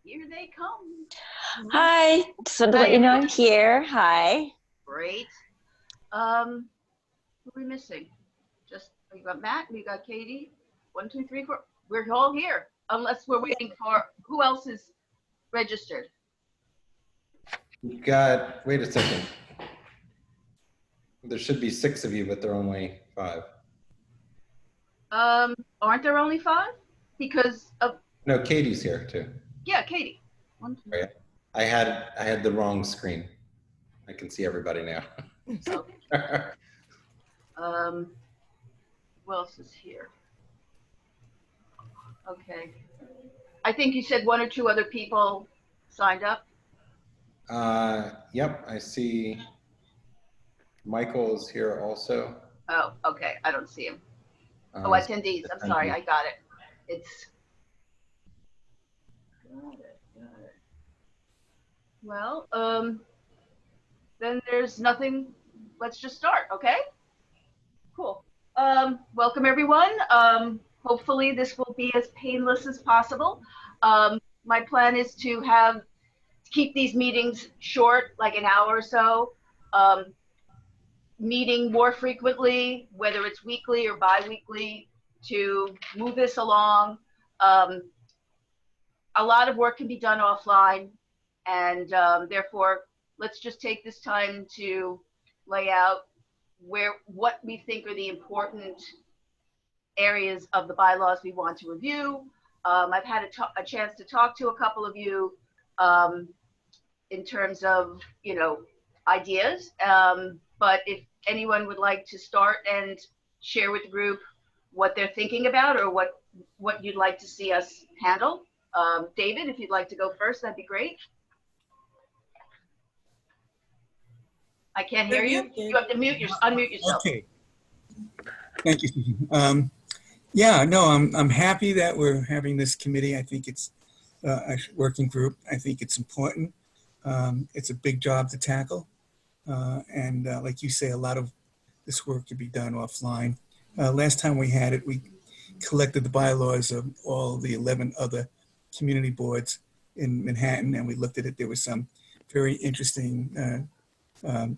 Here they come. Hi, just wanted to let you know I'm here. Hi. Great. Who are we missing? Just, we got Matt, we got Katie. 1, 2, 3, 4. We're all here, unless we're waiting for, who else is registered? We've got, wait a second. There should be 6 of you, but there are only 5. Aren't there only 5? Because of. No, Katie's here too. Yeah, Katie. 1, 2. Right. I had the wrong screen. I can see everybody now. So, who else is here? Okay. I think you said 1 or 2 other people signed up. Yep, I see Michael is here also. Oh, okay. I don't see him. Oh, attendees. I'm sorry. I got it. It's. Got it. Well, then there's nothing. Let's just start. Okay. Cool. Welcome everyone. Hopefully this will be as painless as possible. My plan is to keep these meetings short, like an hour or so. Meeting more frequently, whether it's weekly or bi-weekly, to move this along. A lot of work can be done offline, and therefore, let's just take this time to lay out what we think are the important areas of the bylaws we want to review. I've had a chance to talk to a couple of you in terms of, ideas. But if anyone would like to start and share with the group what they're thinking about or what you'd like to see us handle. David, if you'd like to go first, that'd be great. I can't hear you. You have to unmute yourself. Okay. Thank you, Susan. Yeah, no, I'm happy that we're having this committee. I think it's a working group. I think it's important. It's a big job to tackle. And like you say, a lot of this work could be done offline. Last time we had it, we collected the bylaws of all the 11 other community boards in Manhattan, and we looked at it. There was some very interesting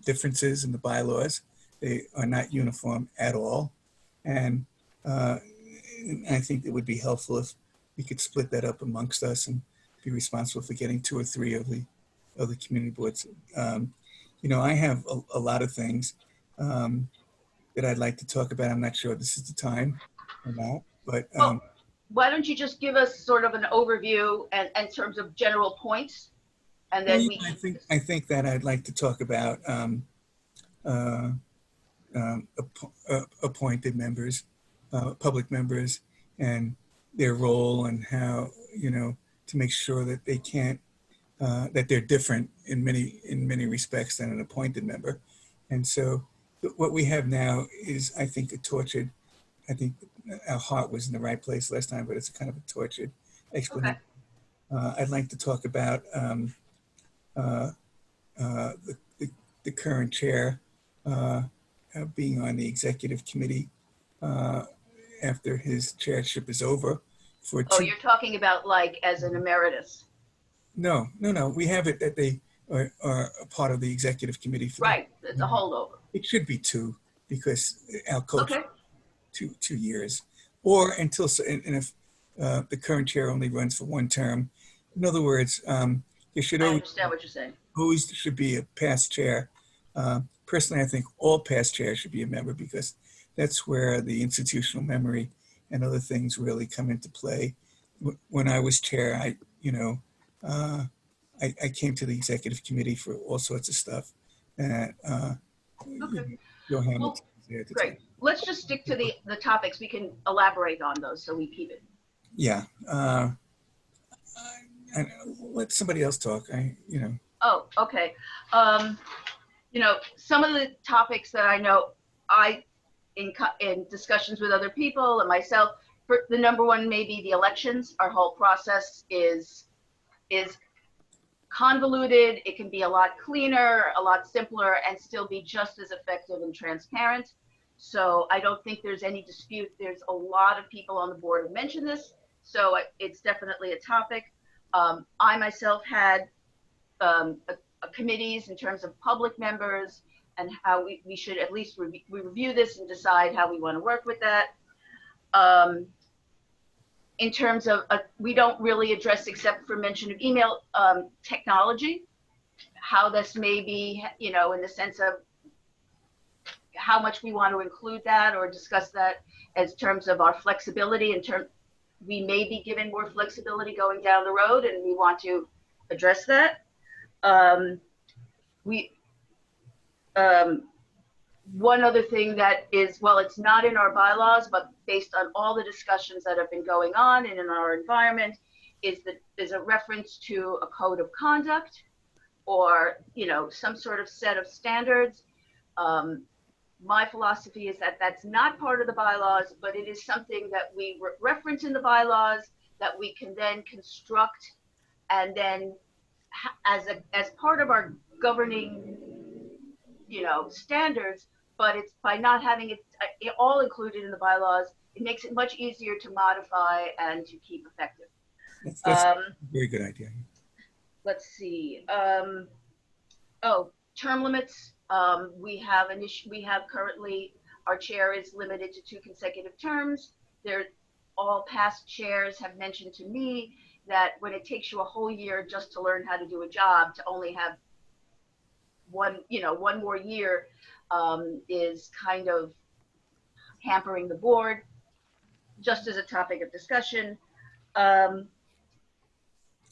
differences in the bylaws. They are not uniform at all. And I think it would be helpful if we could split that up amongst us and be responsible for getting 2 or 3 of the other community boards. I have a lot of things that I'd like to talk about. I'm not sure this is the time or not, but. Well, why don't you just give us sort of an overview and in terms of general points, and then I think that I'd like to talk about appointed members, public members, and their role, and how to make sure that they can't. That they're different in many respects than an appointed member. And so what we have now is, I think, I think our heart was in the right place last time, but it's a kind of a tortured explanation. Okay. I'd like to talk about the current chair being on the executive committee after his chairship is over. You're talking about like as an emeritus. No. We have it that they are a part of the executive committee. Right, it's a holdover. It should be 2 because our coach, 2 years, or until, and if the current chair only runs for 1 term. In other words, there should I understand what you're saying. Always should be a past chair. Personally, I think all past chairs should be a member because that's where the institutional memory and other things really come into play. When I was chair, I came to the executive committee for all sorts of stuff. And well, great. Let's just stick to the topics. We can elaborate on those so we keep it. Yeah. Let somebody else talk. Oh, okay. Some of the topics that I know, in discussions with other people and myself, the number one may be the elections. Our whole process is convoluted. It can be a lot cleaner, a lot simpler, and still be just as effective and transparent. So I don't think there's any dispute. There's a lot of people on the board who mentioned this, so it's definitely a topic. I myself had committees in terms of public members and how we should at least review this and decide how we want to work with that. In terms of, we don't really address, except for mention of email technology, how this may be, you know, in the sense of how much we want to include that or discuss that as terms of our flexibility. We may be given more flexibility going down the road, and we want to address that. One other thing that is, well, it's not in our bylaws, but based on all the discussions that have been going on and in our environment, is that there's a reference to a code of conduct or, you know, some sort of set of standards. My philosophy is that that's not part of the bylaws, but it is something that we reference in the bylaws that we can then construct and then as part of our governing, you know, standards. But it's by not having it all included in the bylaws, it makes it much easier to modify and to keep effective. That's a very good idea. Let's see. Oh, term limits. We have an issue. We have currently, our chair is limited to 2 consecutive terms. All past chairs have mentioned to me that when it takes you a whole year just to learn how to do a job, to only have one more year is kind of hampering the board, just as a topic of discussion.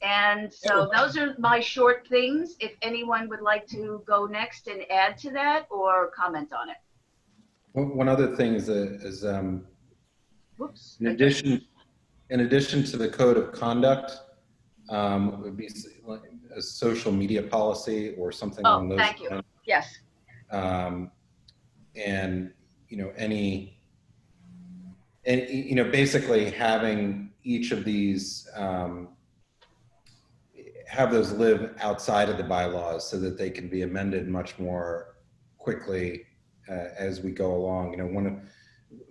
And so those are my short things. If anyone would like to go next and add to that or comment on it. One other thing is Whoops. in addition to the code of conduct, it would be a social media policy or something along those lines. Thank you. Yes. And basically having each of these have those live outside of the bylaws so that they can be amended much more quickly as we go along. You know,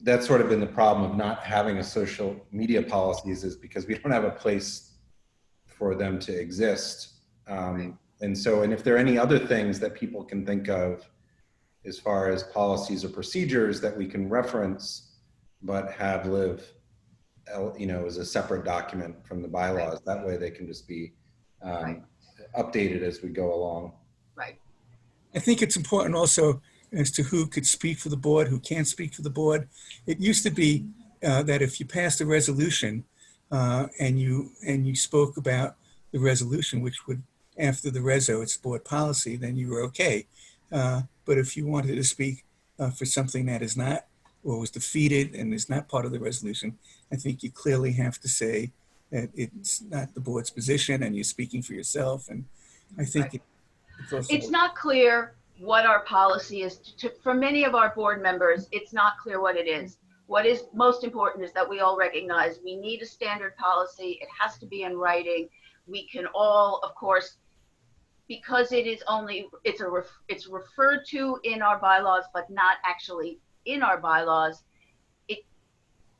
that's sort of been the problem of not having a social media policies is because we don't have a place for them to exist. And if there are any other things that people can think of as far as policies or procedures that we can reference, but have live, as a separate document from the bylaws. Right. That way they can just be updated as we go along. Right. I think it's important also as to who could speak for the board, who can't speak for the board. It used to be that if you passed a resolution and you spoke about the resolution, which would, after the reso, it's board policy, then you were okay. But if you wanted to speak for something that is not, or was defeated and is not part of the resolution, I think you clearly have to say that it's not the board's position and you're speaking for yourself. And I think it's not clear what our policy is. For many of our board members, it's not clear what it is. What is most important is that we all recognize we need a standard policy. It has to be in writing. We can all, of course, because it is only, it's referred to in our bylaws, but not actually in our bylaws.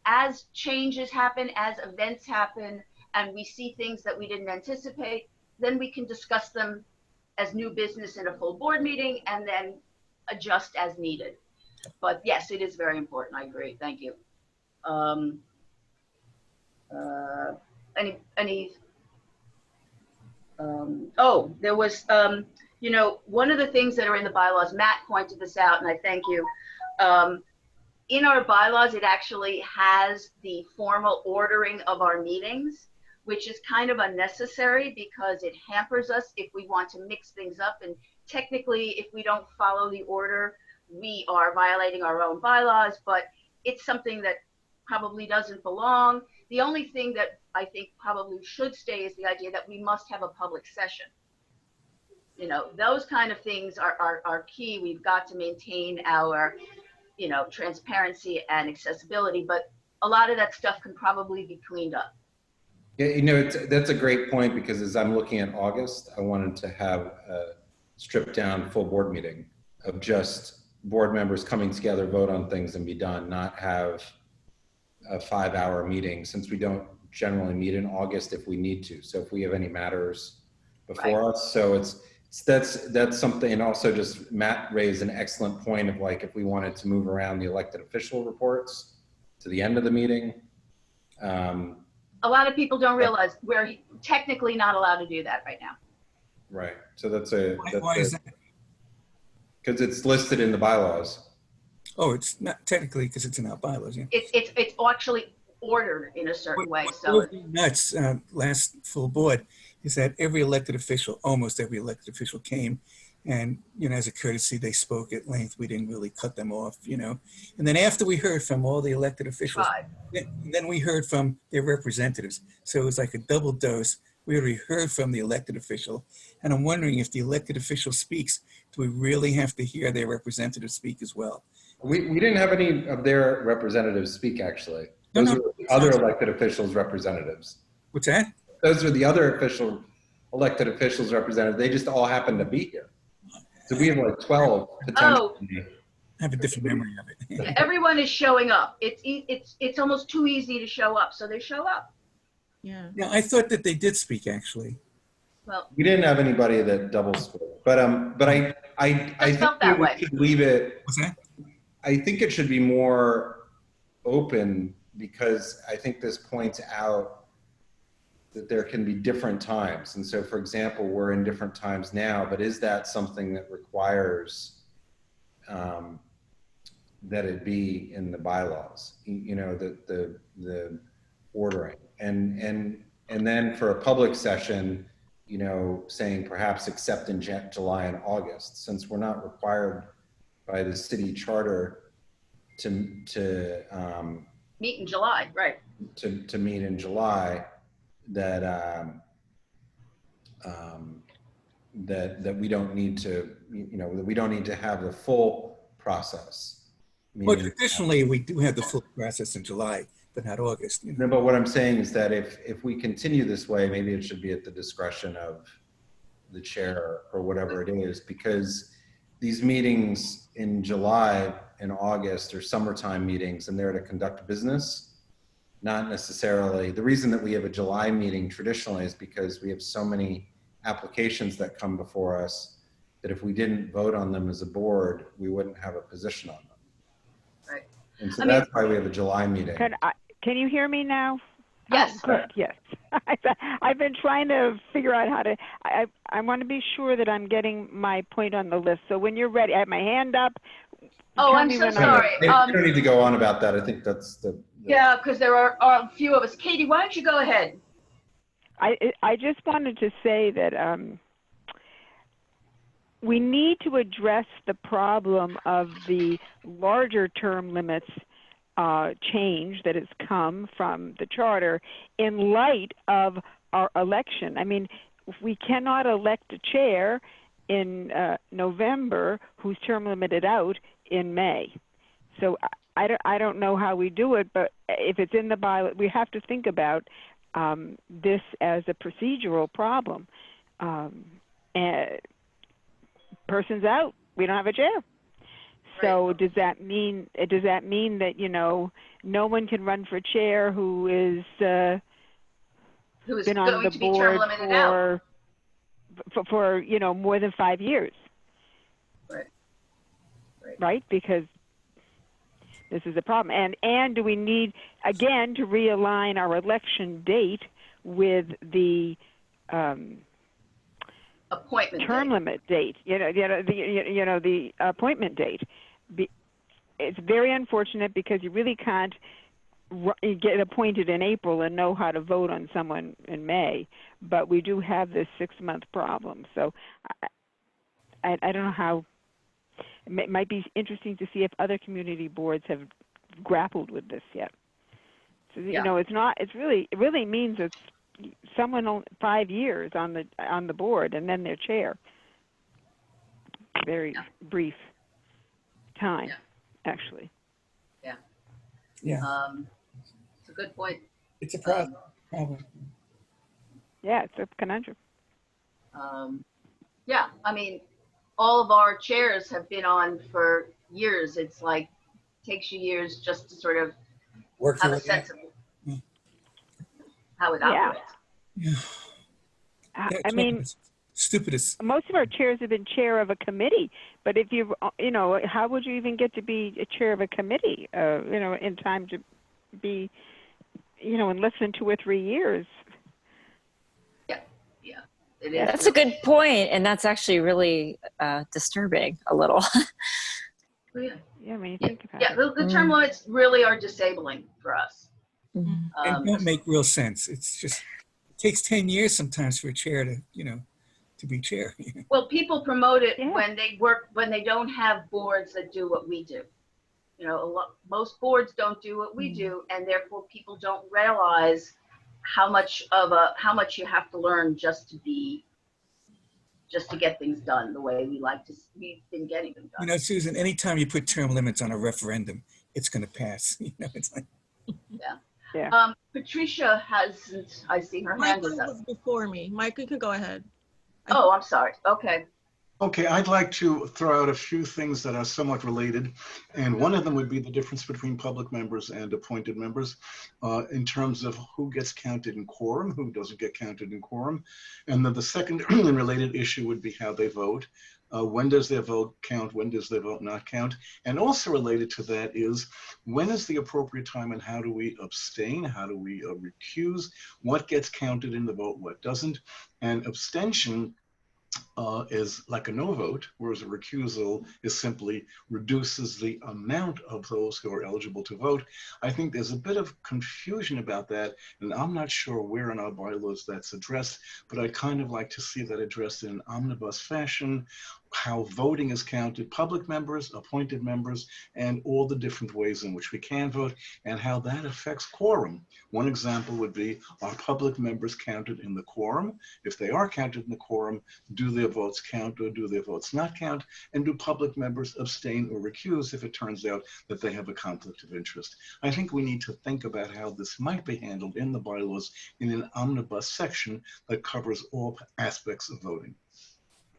As changes happen, as events happen, and we see things that we didn't anticipate, then we can discuss them as new business in a full board meeting and then adjust as needed. But yes, it is very important. I agree. Thank you. There was, one of the things that are in the bylaws, Matt pointed this out, and I thank you. In our bylaws, it actually has the formal ordering of our meetings, which is kind of unnecessary because it hampers us if we want to mix things up. And technically, if we don't follow the order, we are violating our own bylaws, but it's something that probably doesn't belong. The only thing that I think probably should stay is the idea that we must have a public session. Those kind of things are key. We've got to maintain our, transparency and accessibility, but a lot of that stuff can probably be cleaned up. Yeah, that's a great point, because as I'm looking at August, I wanted to have a stripped down full board meeting of just board members coming together, vote on things and be done, not have a 5-hour meeting, since we don't generally meet in August if we need to. So if we have any matters before us, so that's something. And also, just Matt raised an excellent point of, like, if we wanted to move around the elected official reports to the end of the meeting. A lot of people don't realize we're technically not allowed to do that right now. Right. So Why is that? because it's listed in the bylaws. Oh, it's not technically because it's in our bylaws. Yeah. It's actually ordered in a certain way. What So drove me nuts last full board is that every elected official, almost every elected official, came, and as a courtesy, they spoke at length. We didn't really cut them off, and then after we heard from all the elected officials, then we heard from their representatives. So it was like a double dose. We already heard from the elected official, and I'm wondering, if the elected official speaks, do we really have to hear their representative speak as well? We didn't have any of their representatives speak, actually. Those No, were the other elected officials' representatives. What's that? Those were the other elected officials' representatives. They just all happened to be here. So we have like 12 potentially. I have a different memory of it. yeah, everyone is showing up. It's almost too easy to show up, so they show up. Yeah. Yeah, I thought that they did speak, actually. Well, We didn't have anybody that double spoke, but I felt think that we way. should leave it. What's that? I think it should be more open, because I think this points out that there can be different times. And so, for example, we're in different times now, but is that something that requires that it be in the bylaws, the ordering, and then for a public session, saying perhaps except in July and August, since we're not required by the city charter to meet in July, right? to meet in July, that that we don't need to, that we don't need to have the full process. Well, traditionally, we do have the full process in July, but not August. No, but what I'm saying is that if we continue this way, maybe it should be at the discretion of the chair or whatever it is, because these meetings in July and August are summertime meetings, and they're to conduct business, not necessarily. The reason that we have a July meeting traditionally is because we have so many applications that come before us that if we didn't vote on them as a board, we wouldn't have a position on them. Right. And so that's why we have a July meeting. Can you hear me now? Yes. Oh, good. Yes. I've been trying to figure out how to. I want to be sure that I'm getting my point on the list. So when you're ready, I have my hand up. Oh, I'm so sorry. You don't need to go on about that. I think that's the Yeah, because there are a few of us. Katie, why don't you go ahead? I just wanted to say that we need to address the problem of the larger term limits change that has come from the charter in light of our election. I mean, if we cannot elect a chair in November whose term limited out in May. So I don't know how we do it, but if it's in the bylaw, we have to think about this as a procedural problem. And person's out, we don't have a chair. So does that mean that no one can run for chair who is been on the board for more than 5 years? Right, because this is a problem. And do we need again to realign our election date with the appointment term limit date? The appointment date. It's very unfortunate because you really can't get appointed in April and know how to vote on someone in May. But we do have this 6-month problem. So I don't know how. It might be interesting to see if other community boards have grappled with this yet. So it's not. It really means it's someone 5 years on the board and then their chair. Very brief time, actually. Yeah. Yeah. It's a good point. It's a problem. Yeah, it's a conundrum. Yeah, I mean, all of our chairs have been on for years. It's like, takes you years just to sort of Work have your a way sense out. of how it Yeah. operates. Yeah. I mean, Stupidest. most of our chairs have been chair of a committee, but if how would you even get to be a chair of a committee, in time to be, in less than 2 or 3 years? Yeah, yeah, it Yeah, is. that's a good point, and that's actually really disturbing a little. Yeah, Yeah, when you yeah, think about yeah. it. The term limits really are disabling for us. And don't make real sense. It's just, it takes 10 years sometimes for a chair to, to be chair. Well, people promote it Yeah. when they don't have boards that do what we do. Most boards don't do what we do, and therefore people don't realize how much you have to learn just to get things done the way we've been getting them done. Susan, anytime you put term limits on a referendum, it's going to pass. It's like, Yeah. Patricia hasn't, I see her hand is Michael up. was before me. Michael, you can go ahead. Oh, I'm sorry. Okay. Okay, I'd like to throw out a few things that are somewhat related, and one of them would be the difference between public members and appointed members in terms of who gets counted in quorum, who doesn't get counted in quorum. And then the second and related issue would be how they vote. When does their vote count? When does their vote not count? And also related to that is, when is the appropriate time and how do we abstain? How do we recuse? What gets counted in the vote, what doesn't? And abstention is like a no vote, whereas a recusal is simply reduces the amount of those who are eligible to vote. I think there's a bit of confusion about that, and I'm not sure where in our bylaws that's addressed, but I'd kind of like to see that addressed in an omnibus fashion, how voting is counted, public members, appointed members, and all the different ways in which we can vote, and how that affects quorum. One example would be, are public members counted in the quorum? If they are counted in the quorum, do their votes count or do their votes not count? And do public members abstain or recuse if it turns out that they have a conflict of interest? I think we need to think about how this might be handled in the bylaws in an omnibus section that covers all aspects of voting.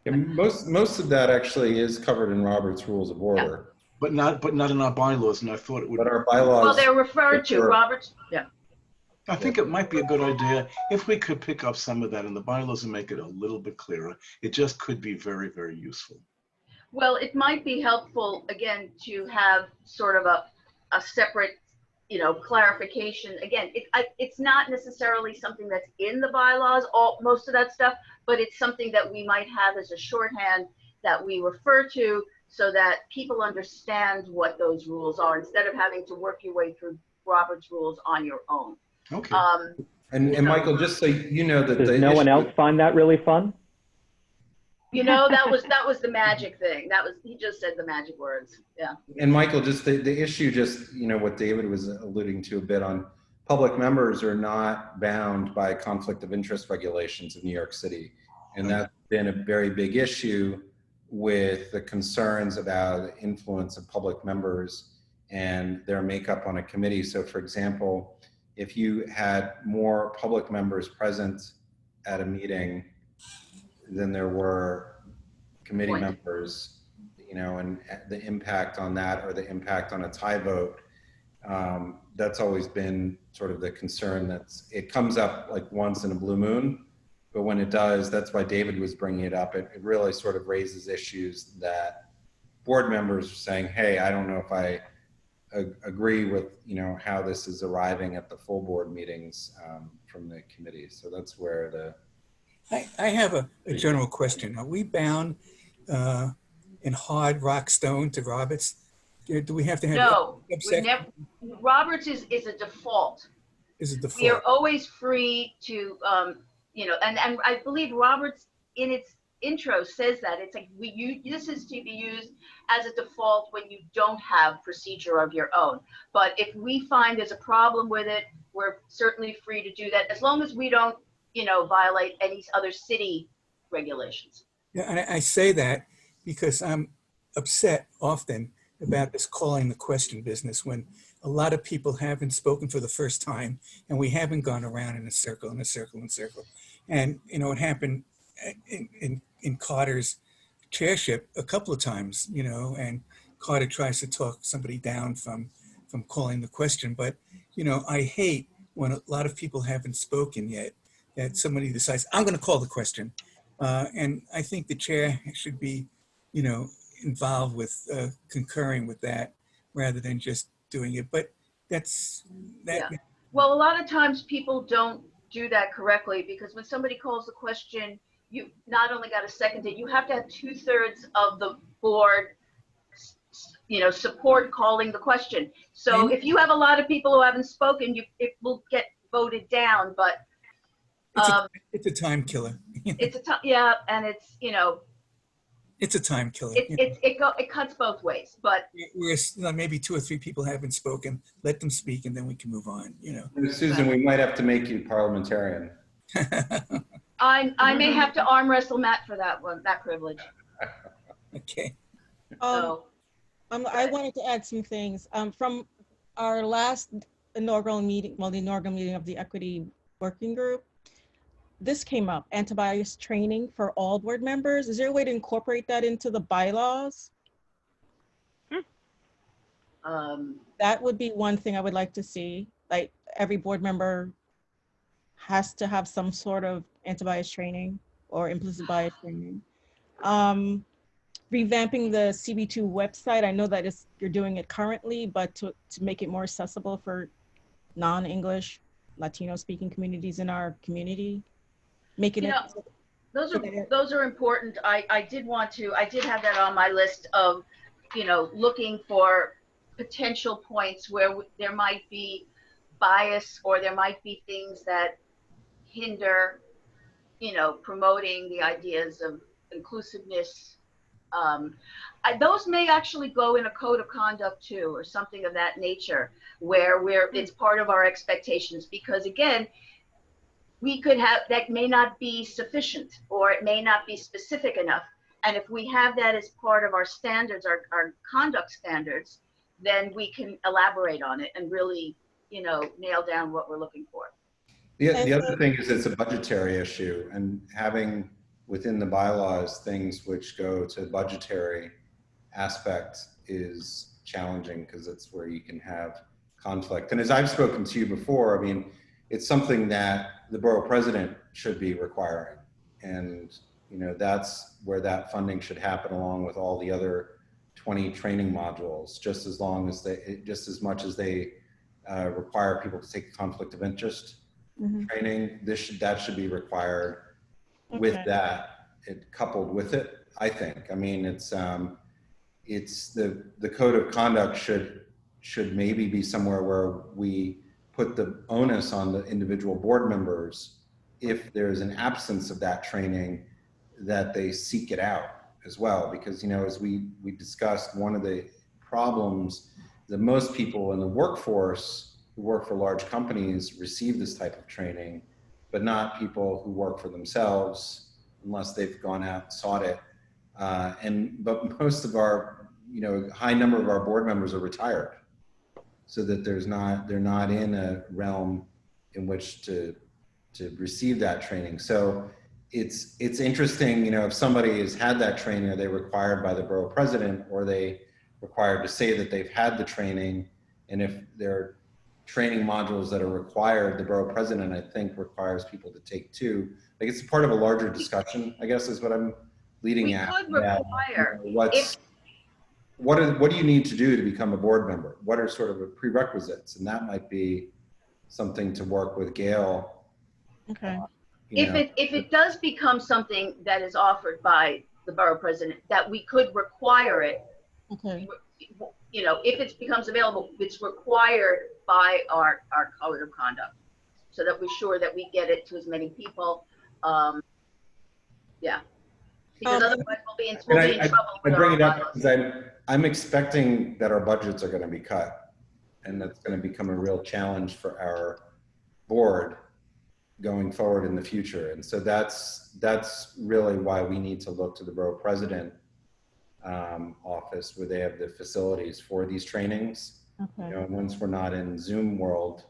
And most of that actually is covered in Robert's Rules of Order. But not in our bylaws, and I thought it would. But our bylaws. Well, they're referred to, Robert. Yeah. I think it might be a good idea if we could pick up some of that in the bylaws and make it a little bit clearer. It just could be very, very useful. Well, it might be helpful, again, to have sort of a separate, clarification. Again, it's not necessarily something that's in the bylaws, most of that stuff, but it's something that we might have as a shorthand that we refer to so that people understand what those rules are instead of having to work your way through Robert's rules on your own. Okay. And Michael, just so you know that Does no one else find that really fun? That was the magic thing. He just said the magic words. Yeah. And Michael, just the issue, what David was alluding to a bit on, public members are not bound by conflict of interest regulations of New York City. And that's been a very big issue with the concerns about the influence of public members and their makeup on a committee. So for example, if you had more public members present at a meeting than there were committee members, and the impact on that or the impact on a tie vote, that's always been sort of the concern. It comes up like once in a blue moon, but when it does, that's why David was bringing it up. It really sort of raises issues that board members are saying, hey, I don't know if I agree with, how this is arriving at the full board meetings from the committee. So that's where I have a general question. Are we bound in hard rock stone to Roberts? Do we have to have? No, we never. Roberts is a default. Is it default? We are always free to, and I believe Roberts in its intro says that it's like this is to be used as a default when you don't have procedure of your own. But if we find there's a problem with it, we're certainly free to do that as long as we don't, violate any other city regulations. Yeah, and I say that because I'm upset often about this calling the question business when a lot of people haven't spoken for the first time, and we haven't gone around in a circle, in a circle, in a circle. And, you know, it happened in Carter's chairship a couple of times, you know, and Carter tries to talk somebody down from calling the question. But, you know, I hate when a lot of people haven't spoken yet, that somebody decides, I'm going to call the question. And I think the chair should be, you know, involved with concurring with that rather than just doing it. But that's that. Yeah. Well, a lot of times people don't do that correctly, because when somebody calls the question, you not only got to second it, you have to have 2/3 of the board, you know, support calling the question. So if you have a lot of people who haven't spoken, it will get voted down. But it's a time killer. It's a yeah, and it's, you know, it's a time killer. It cuts both ways. But whereas, you know, maybe 2 or 3 people haven't spoken, let them speak, and then we can move on. You know, Susan, we might have to make you parliamentarian. I may have to arm wrestle Matt for that one, that privilege. Okay. So, I wanted to add some things from our last inaugural meeting, well, the inaugural meeting of the Equity Working Group. This came up, anti-bias training for all board members. Is there a way to incorporate that into the bylaws? That would be one thing I would like to see. Like, every board member has to have some sort of anti-bias training or implicit bias training. Revamping the CB2 website. I know that you're doing it currently, but to make it more accessible for non-English, Latino speaking communities in our community. Making you know, those are important. I did have that on my list of, you know, looking for potential points where there might be bias, or there might be things that hinder, you know, promoting the ideas of inclusiveness. Those may actually go in a code of conduct too, or something of that nature, where it's part of our expectations, because again, we could have, that may not be sufficient, or it may not be specific enough. And if we have that as part of our standards, our conduct standards, then we can elaborate on it and really, you know, nail down what we're looking for. The other thing is it's a budgetary issue, and having within the bylaws things which go to budgetary aspects is challenging, because it's where you can have conflict. And as I've spoken to you before, I mean, it's something that the borough president should be requiring. And, you know, that's where that funding should happen, along with all the other 20 training modules, just as much as they require people to take conflict of interest training. That should be required with that, coupled with it, I think. I mean, it's the code of conduct should maybe be somewhere where we put the onus on the individual board members, if there's an absence of that training, that they seek it out as well. Because, you know, as we discussed, one of the problems that most people in the workforce who work for large companies receive this type of training, but not people who work for themselves, unless they've gone out and sought it. But most of our, you know, high number of our board members are retired, so that they're not in a realm in which to receive that training. So it's interesting, you know, if somebody has had that training, are they required by the borough president, or are they required to say that they've had the training? And if there are training modules that are required, the borough president, I think, requires people to take too. Like, it's part of a larger discussion, I guess, is what I'm leading at. We could require. You know, what do you need to do to become a board member? What are sort of the prerequisites? And that might be something to work with Gail. Okay. If it does become something that is offered by the borough president, that we could require it. Okay. You know, if it becomes available, it's required by our code of conduct, so that we're sure that we get it to as many people. Yeah. Because otherwise we'll be in trouble. I bring it up because I'm expecting that our budgets are going to be cut, and that's going to become a real challenge for our board going forward in the future. And so that's really why we need to look to the borough president office, where they have the facilities for these trainings. Okay. You know, and once we're not in Zoom world,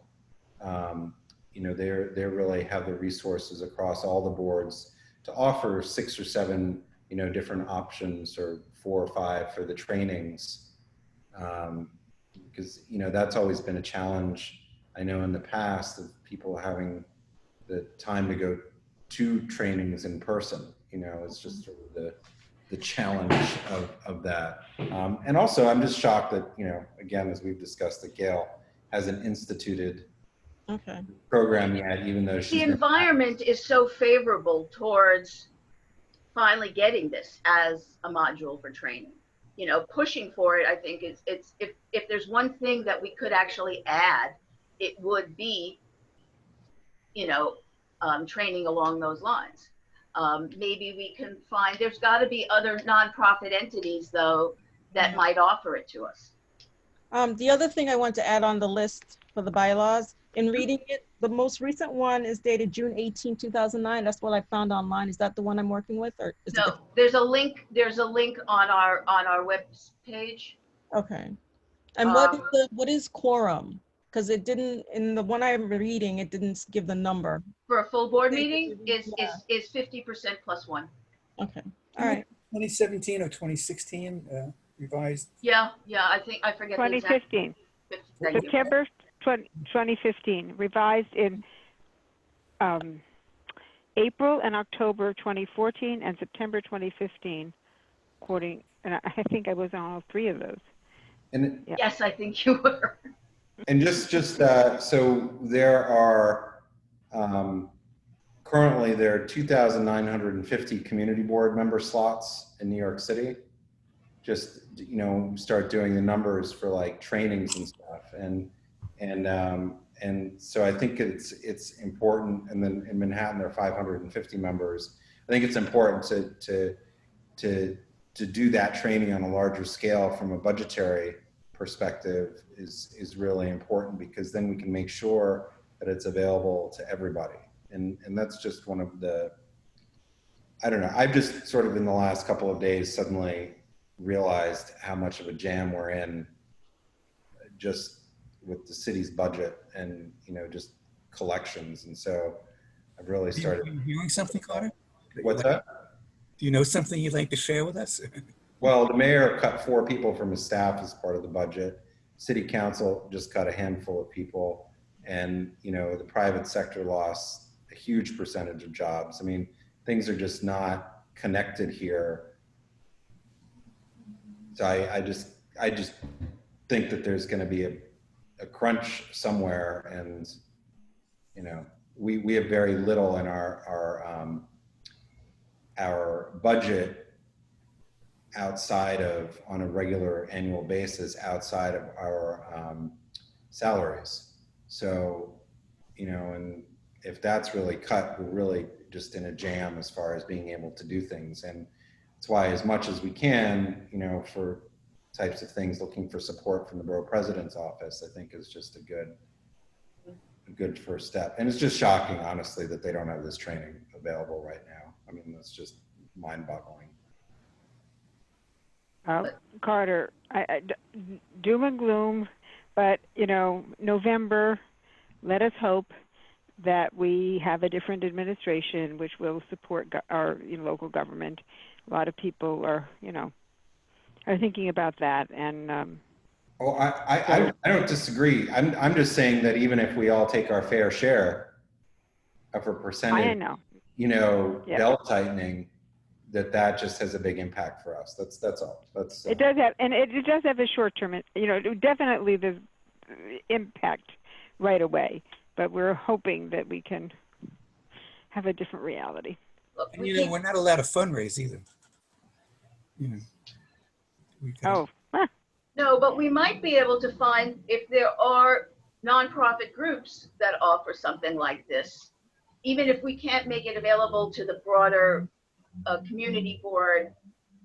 you know, they really have the resources across all the boards to offer 6 or 7, you know, different options, or 4 or 5 for the trainings. Because, you know, that's always been a challenge, I know, in the past, of people having the time to go to trainings in person. You know, it's just sort of the challenge of that. And also, I'm just shocked that, you know, again, as we've discussed, that Gail hasn't instituted Okay. program yet, even though The she's environment is so favorable towards finally getting this as a module for training. You know, pushing for it, I think it's if there's one thing that we could actually add, it would be, you know, training along those lines. Maybe we can find, there's got to be other nonprofit entities, though, that Yeah. might offer it to us. The other thing I want to add on the list for the bylaws, in reading it, the most recent one is dated June 18, 2009. That's what I found online. Is that the one I'm working with, or is it No, different? there's a link. There's a link on our web page. Okay. And what is quorum? Because it didn't, in the one I'm reading, it didn't give the number. For a full board Thank meeting you. is 50% plus 1. Okay. All right. 2017 or 2016 revised. Yeah, I think I forget the exact. 2015, Thank you. September 2015, revised in April and October 2014 and September 2015, according, and I think I was on all 3 of those. And Yeah. Yes, I think you were. and just so there are currently there are 2,950 community board member slots in New York City. Just, you know, start doing the numbers for like trainings and stuff, and so I think it's important. And then in Manhattan there are 550 members. I think it's important to do that training on a larger scale from a budgetary perspective is really important, because then we can make sure that it's available to everybody. And that's just one of the, I don't know, I've just sort of in the last couple of days suddenly realized how much of a jam we're in just with the city's budget and, you know, just collections. And so I've really started. Are you hearing something, Carter? What's that? Do you know something you'd like to share with us? Well, the mayor cut 4 people from his staff as part of the budget. City council just cut a handful of people, and, you know, the private sector lost a huge percentage of jobs. I mean, things are just not connected here. So I just think that there's going to be a crunch somewhere, and, you know, we have very little in our budget outside of, on a regular annual basis, outside of our salaries. So, you know, and if that's really cut, we're really just in a jam as far as being able to do things. And that's why, as much as we can, you know, for types of things, looking for support from the borough president's office, I think is just a good first step. And it's just shocking, honestly, that they don't have this training available right now. I mean, that's just mind-boggling. Carter, doom and gloom, but, you know, November, let us hope that we have a different administration which will support our local government. A lot of people are, you know, are thinking about that. And oh, I don't disagree. I'm just saying that even if we all take our fair share of a percentage, I know, you know, yep, belt tightening, that just has a big impact for us. That's all. It does have, and it does have a short term, you know, definitely the impact right away, but we're hoping that we can have a different reality. And, you know, we're not allowed to fundraise either. You know, Oh. No, but we might be able to find, if there are nonprofit groups that offer something like this, even if we can't make it available to the broader community board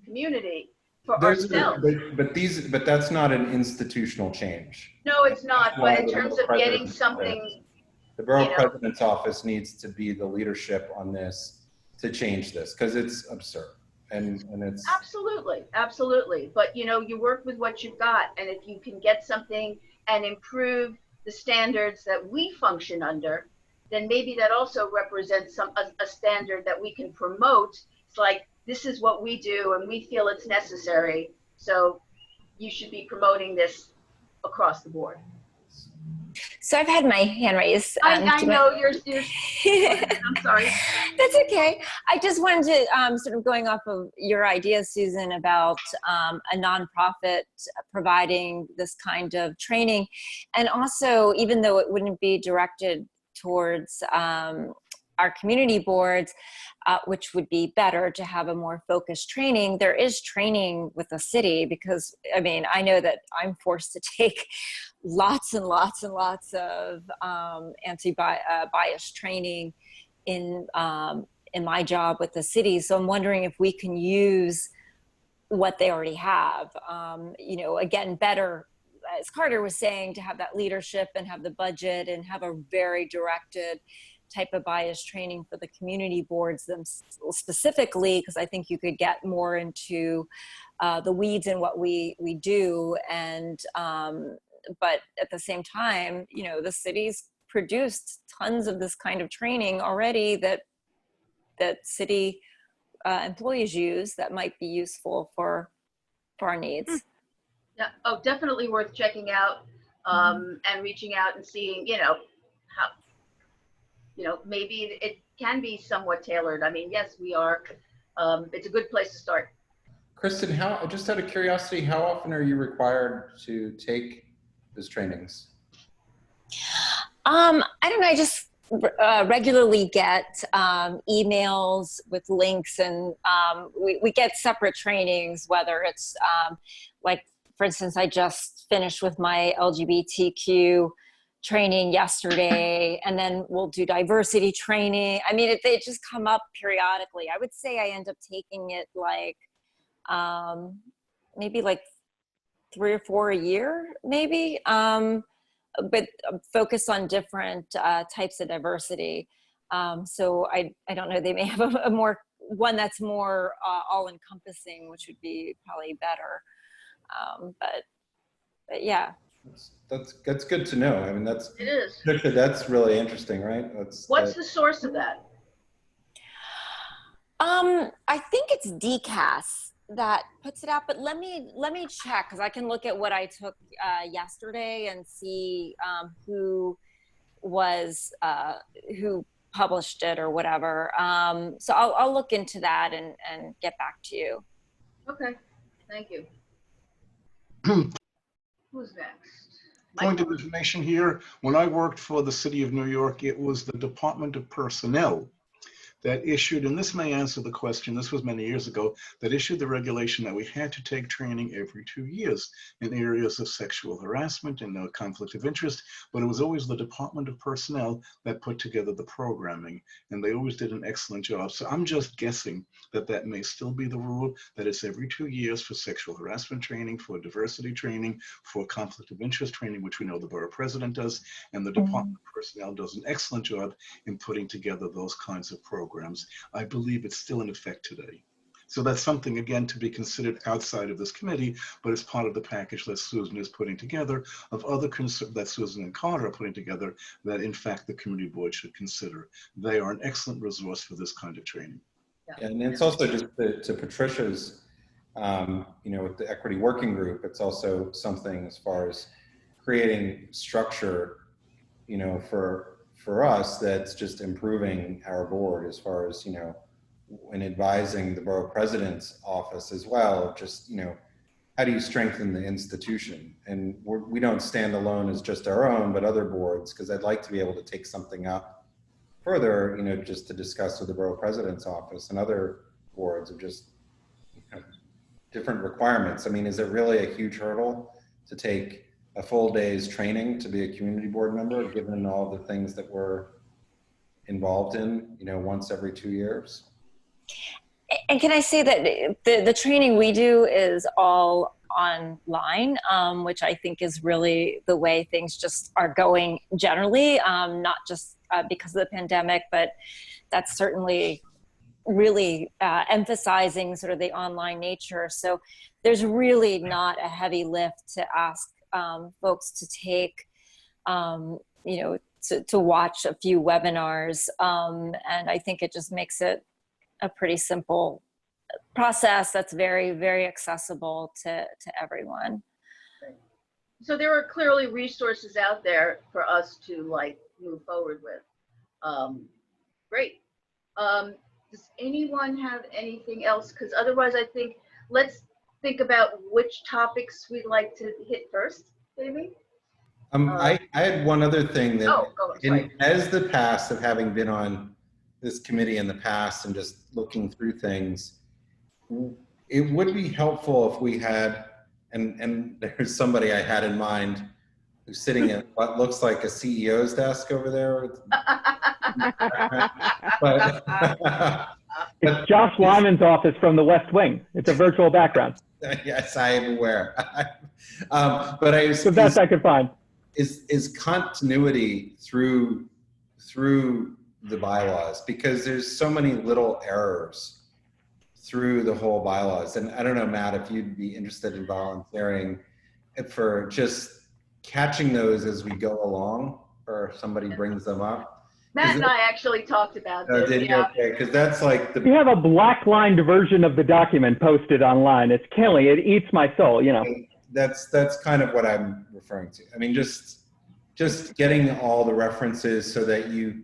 community for ourselves. But that's not an institutional change. No, it's not. But in terms of getting something, the borough president's office needs to be the leadership on this to change this, because it's absurd. And it's absolutely. But, you know, you work with what you've got, and if you can get something and improve the standards that we function under, then maybe that also represents a standard that we can promote. It's like, this is what we do and we feel it's necessary, so you should be promoting this across the board. So I've had my hand raised. I know you're I'm sorry. That's okay. I just wanted to sort of going off of your idea, Susan, about a nonprofit providing this kind of training. And also, even though it wouldn't be directed towards our community boards, which would be better to have a more focused training, there is training with the city, because I mean, I know that I'm forced to take lots and lots and lots of anti-bias training in my job with the city. So I'm wondering if we can use what they already have. You know, again, better, as Carter was saying, to have that leadership and have the budget and have a very directed type of bias training for the community boards specifically, because I think you could get more into the weeds in what we do. And but at the same time, you know, the city's produced tons of this kind of training already that city employees use that might be useful for our needs. Yeah. Oh, definitely worth checking out and reaching out and seeing, you know, how, you know, maybe it can be somewhat tailored. I mean, yes, we are. It's a good place to start. Kristen, just out of curiosity, how often are you required to take those trainings? I don't know. I just regularly get emails with links, and we get separate trainings, whether it's like, for instance, I just finished with my LGBTQ training yesterday, and then we'll do diversity training. I mean, they just come up periodically. I would say I end up taking it like maybe like 3 or 4 a year, maybe, but focus on different types of diversity. So I don't know, they may have a more, one that's more all-encompassing, which would be probably better. But yeah. That's good to know. I mean, It is. that's really interesting, right? What's the source of that? I think it's DCAS that puts it out, but let me check, because I can look at what I took yesterday and see who published it or whatever. So I'll look into that and get back to you. Okay, thank you. Who's next? Point of information here, when I worked for the city of New York, it was the Department of Personnel that issued, and this may answer the question, this was many years ago, that issued the regulation that we had to take training every 2 years in areas of sexual harassment and conflict of interest, but it was always the Department of Personnel that put together the programming, and they always did an excellent job. So I'm just guessing that that may still be the rule, that it's every 2 years for sexual harassment training, for diversity training, for conflict of interest training, which we know the borough president does, and the Department of Personnel does an excellent job in putting together those kinds of programs. I believe it's still in effect today. So that's something, again, to be considered outside of this committee, but it's part of the package that Susan is putting together, of other concerns that Susan and Carter are putting together, that in fact the community board should consider. They are an excellent resource for this kind of training. Yeah. And it's also just to Patricia's, you know, with the equity working group, it's also something as far as creating structure, you know, for us, that's just improving our board as far as, you know, in advising the borough president's office as well, just, you know, how do you strengthen the institution? And we don't stand alone as just our own, but other boards, because I'd like to be able to take something up further, you know, just to discuss with the borough president's office and other boards of just, you know, different requirements. I mean, is it really a huge hurdle to take a full day's training to be a community board member, given all the things that we're involved in, you know, once every 2 years? And can I say that the training we do is all online, which I think is really the way things just are going generally, not just because of the pandemic, but that's certainly really emphasizing sort of the online nature. So there's really not a heavy lift to ask folks to take, to watch a few webinars. And I think it just makes it a pretty simple process that's very, very accessible to everyone. So there are clearly resources out there for us to like move forward with. Great. Does anyone have anything else? Because otherwise I think, let's think about which topics we'd like to hit first, maybe. I had one other thing that, as the past of having been on this committee in the past and just looking through things, it would be helpful if we had, and there's somebody I had in mind who's sitting at what looks like a CEO's desk over there. It's Josh Lyman's office from the West Wing. It's a virtual background. Yes, I am aware. But It's the best I could find. Is continuity through the bylaws, because there's so many little errors through the whole bylaws. And I don't know, Matt, if you'd be interested in volunteering for just catching those as we go along, or somebody brings them up. Matt and I actually talked about this. Okay, because that's like We have a black-lined version of the document posted online. It's killing. It eats my soul, you know. That's kind of what I'm referring to. I mean, just getting all the references so that you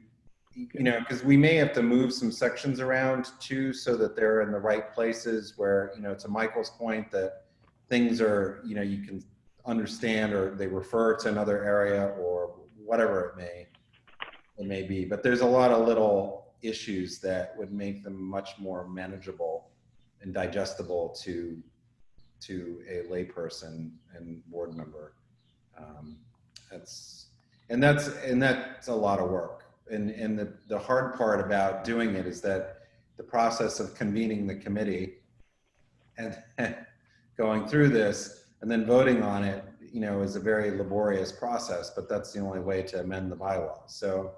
know, because we may have to move some sections around too, so that they're in the right places where, you know, to Michael's point, that things are, you know, you can understand, or they refer to another area or whatever it may be. But there's a lot of little issues that would make them much more manageable and digestible to a layperson and board member. That's a lot of work. And the hard part about doing it is that the process of convening the committee and going through this and then voting on it, you know, is a very laborious process, but that's the only way to amend the bylaws. So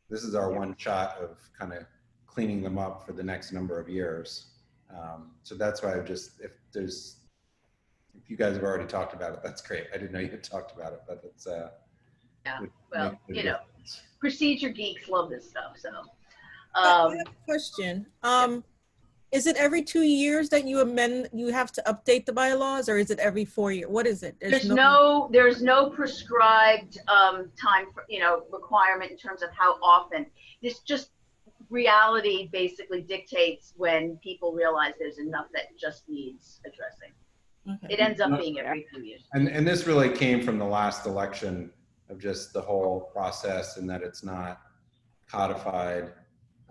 this is our one shot of kind of cleaning them up for the next number of years. So that's why if you guys have already talked about it, that's great. I didn't know you had talked about it, but it's yeah, well, you know, procedure geeks love this stuff. So I have a question. Is it every 2 years that you have to update the bylaws, or is it every 4 years? What is it? There's no prescribed time, requirement in terms of how often. It's just reality basically dictates when people realize there's enough that just needs addressing. Okay. It ends up being every few years. And this really came from the last election of just the whole process, and that it's not codified,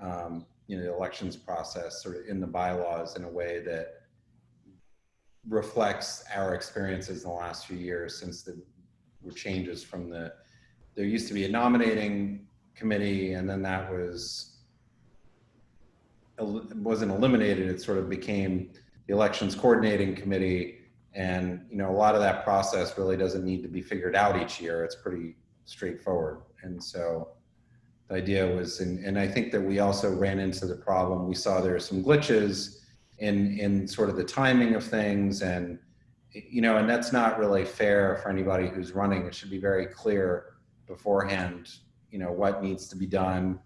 the elections process sort of in the bylaws in a way that reflects our experiences in the last few years, since there were changes from there used to be a nominating committee, and then that wasn't eliminated. It sort of became the elections coordinating committee. And, you know, a lot of that process really doesn't need to be figured out each year. It's pretty straightforward. And so the idea was, and I think that we also ran into the problem. We saw there are some glitches in sort of the timing of things, and, you know, and that's not really fair for anybody who's running. It should be very clear beforehand, you know, what needs to be done,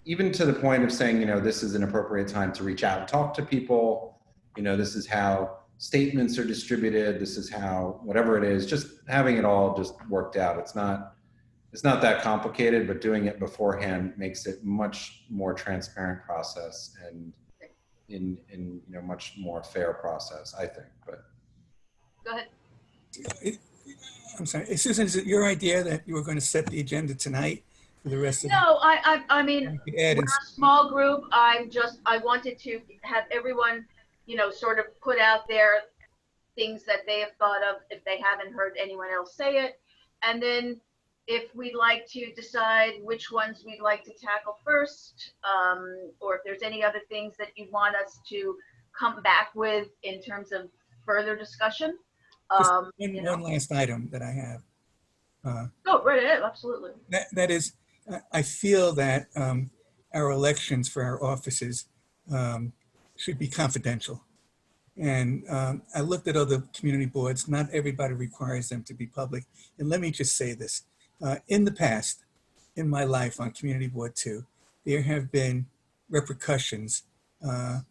even to the point of saying, you know, this is an appropriate time to reach out and talk to people. You know, this is how statements are distributed. This is how, whatever it is, just having it all just worked out. It's not that complicated, but doing it beforehand makes it much more transparent process and in you know, much more fair process, I think. But go ahead. I'm sorry, Susan, is it your idea that you were going to set the agenda tonight for the rest of No, I mean, we're a small group. I wanted to have everyone, you know, sort of put out there things that they have thought of if they haven't heard anyone else say it. And then if we'd like to decide which ones we'd like to tackle first, or if there's any other things that you want us to come back with in terms of further discussion. One last item that I have. Go right ahead, absolutely. That is, I feel that our elections for our offices should be confidential. And I looked at other community boards. Not everybody requires them to be public. And let me just say this. In the past, in my life on community board 2, there have been repercussions. And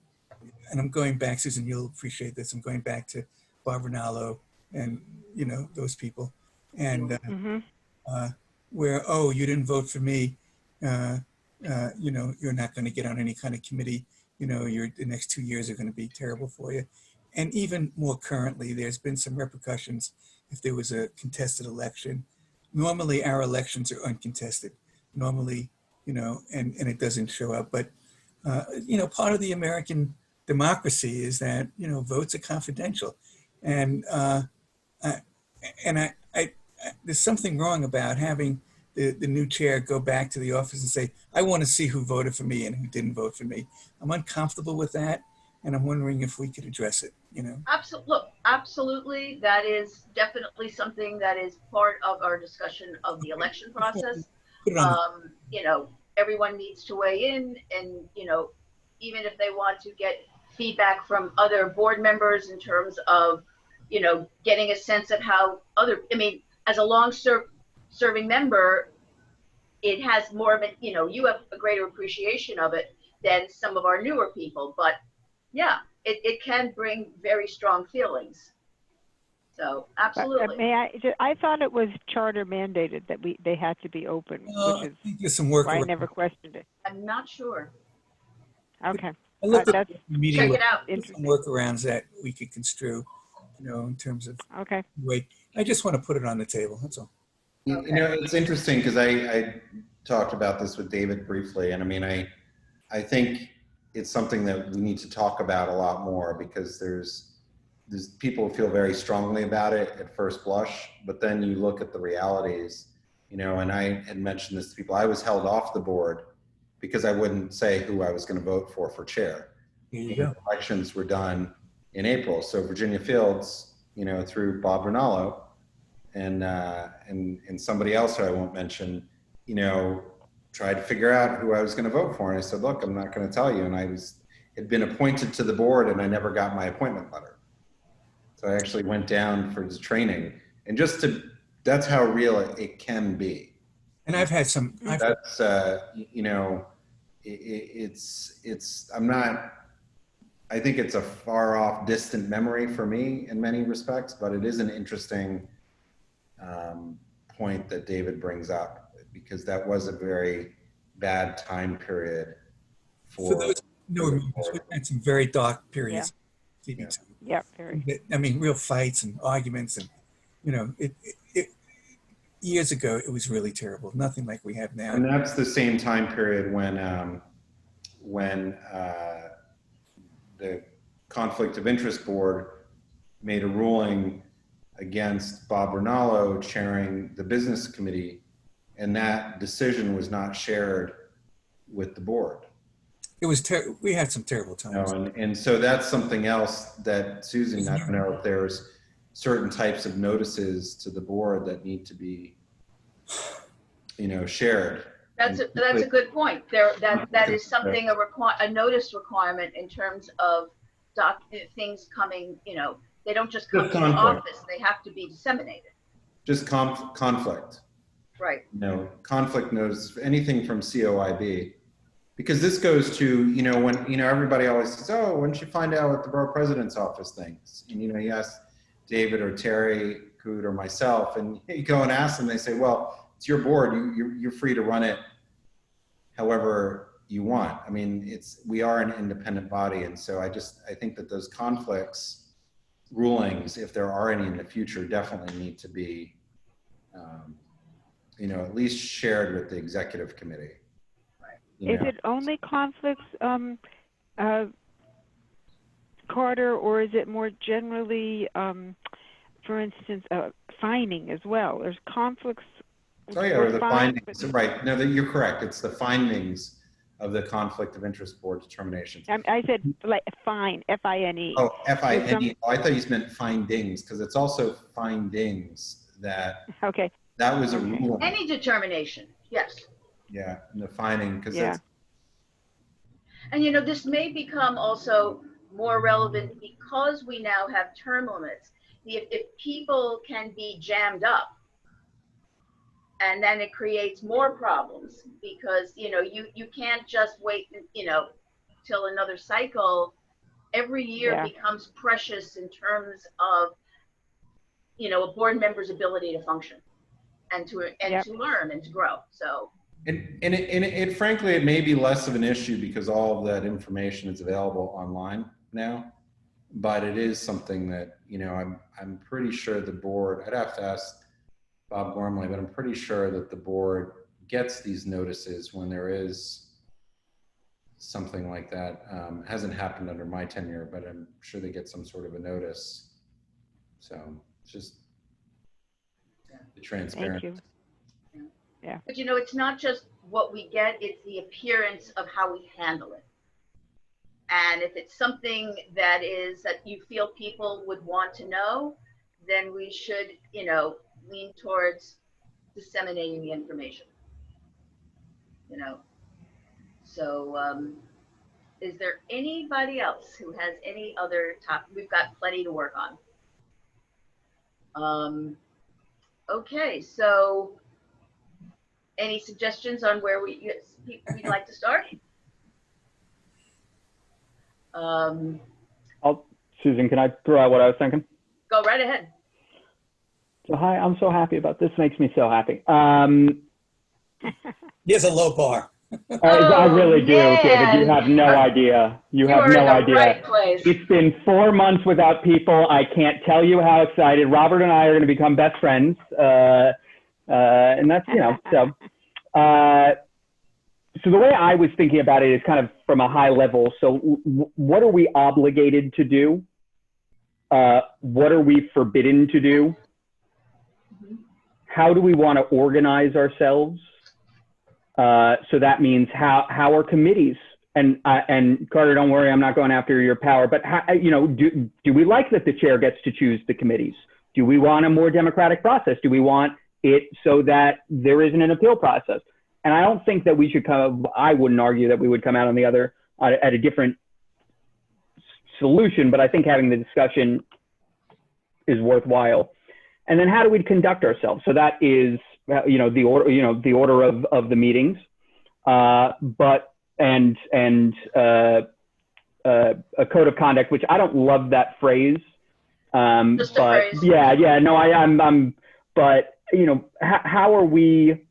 I'm going back, Susan, you'll appreciate this. I'm going back to Bob Rinaldo and, you know, those people. And where, oh, you didn't vote for me. You know, you're not going to get on any kind of committee. You know, the next 2 years are going to be terrible for you. And even more currently, there's been some repercussions if there was a contested election. Normally, our elections are uncontested. Normally, you know, and it doesn't show up. But, you know, part of the American democracy is that, you know, votes are confidential. And there's something wrong about having the new chair go back to the office and say, I want to see who voted for me and who didn't vote for me. I'm uncomfortable with that. And I'm wondering if we could address it, you know? Absolutely. That is definitely something that is part of our discussion of the election process. You know, everyone needs to weigh in, and, you know, even if they want to get feedback from other board members in terms of, you know, getting a sense of how I mean, as a long-serving member, it has more of a, you know, you have a greater appreciation of it than some of our newer people. But yeah, it can bring very strong feelings. So absolutely. I thought it was charter mandated that they had to be open, which is I think there's some work why I never questioned it. I'm not sure. Okay. I looked at That's the meeting Check with it out. some workarounds that we could construe, you know, in terms of okay. wait. I just want to put it on the table. That's all. You know, it's interesting because I talked about this with David briefly, and I mean, I think it's something that we need to talk about a lot more, because there's people who feel very strongly about it at first blush, but then you look at the realities, you know, and I had mentioned this to people. I was held off the board because I wouldn't say who I was going to vote for chair. Here you go. Elections were done in April. So Virginia Fields, you know, through Bob Rinaldo and somebody else who I won't mention, you know, tried to figure out who I was going to vote for. And I said, look, I'm not going to tell you. And had been appointed to the board, and I never got my appointment letter. So I actually went down for the training, and that's how real it can be. And I've had some. That's you know, I think it's a far off, distant memory for me in many respects, but it is an interesting point that David brings up, because that was a very bad time period for those we've had some very dark periods. Yeah. Yeah, very. I mean, real fights and arguments, and, you know, years ago, it was really terrible. Nothing like we have now. And that's the same time period when the Conflict of Interest Board made a ruling against Bob Rinaldo chairing the business committee, and that decision was not shared with the board. It was we had some terrible times. You know, and so that's something else that Susan, I don't know if there's certain types of notices to the board that need to be, you know, shared. That's a good point. That is something, a notice requirement in terms of things coming, you know, they don't just come to the office, they have to be disseminated. Just conflict. Right. You know, conflict notice, anything from COIB. Because this goes to, you know, when, you know, everybody always says, oh, when did you find out what the borough president's office thinks? And, you know, you ask David or Terry Coot or myself, and you go and ask them, they say, well, it's your board. You're free to run it however you want. I mean, we are an independent body. And so I think that those conflicts rulings, if there are any in the future, definitely need to be, you know, at least shared with the executive committee. Is it only conflicts, Carter, or is it more generally, for instance, fining as well? There's conflicts. Oh yeah, or the findings, right. No, you're correct. It's the findings of the Conflict of Interest Board determination. I said like fine, F-I-N-E. Oh, F-I-N-E. Oh, I thought you meant findings, because it's also findings that, okay. That was a rule. Any determination, yes. Yeah, and the finding, because yeah. And, you know, this may become also more relevant because we now have term limits. If people can be jammed up, and then it creates more problems because, you know, you can't just wait, you know, till another cycle. Every year becomes precious in terms of, you know, a board member's ability to function and to learn and to grow. So. And frankly, it may be less of an issue because all of that information is available online now, but it is something that, you know, I'm pretty sure the board, I'd have to ask Bob Gormley, but I'm pretty sure that the board gets these notices when there is something like that. Hasn't happened under my tenure, but I'm sure they get some sort of a notice. So it's just the transparency. Thank you. Yeah. But you know, it's not just what we get, it's the appearance of how we handle it. And if it's something that you feel people would want to know, then we should, you know, lean towards disseminating the information, you know. So is there anybody else who has any other topic? We've got plenty to work on. Okay, so any suggestions on where we'd like to start? Susan, can I throw out what I was thinking? Go right ahead. So hi, I'm so happy about this. Makes me so happy. He has a low bar. I really do, man. David. You have no idea. You have no idea. Right place. It's been 4 months without people. I can't tell you how excited. Robert and I are going to become best friends. And that's, you know, so. So the way I was thinking about it is kind of from a high level. So what are we obligated to do? What are we forbidden to do? How do we want to organize ourselves? So that means how are committees? And Carter, don't worry, I'm not going after your power, but how, you know, do we like that the chair gets to choose the committees? Do we want a more democratic process? Do we want it so that there isn't an appeal process? And I don't think that we should I wouldn't argue that we would come out on the other, at a different solution, but I think having the discussion is worthwhile. And then how do we conduct ourselves? So that is, you know, the order of the meetings, a code of conduct, which I don't love that phrase. Just a but phrase. yeah, no, I'm, but you know, how are we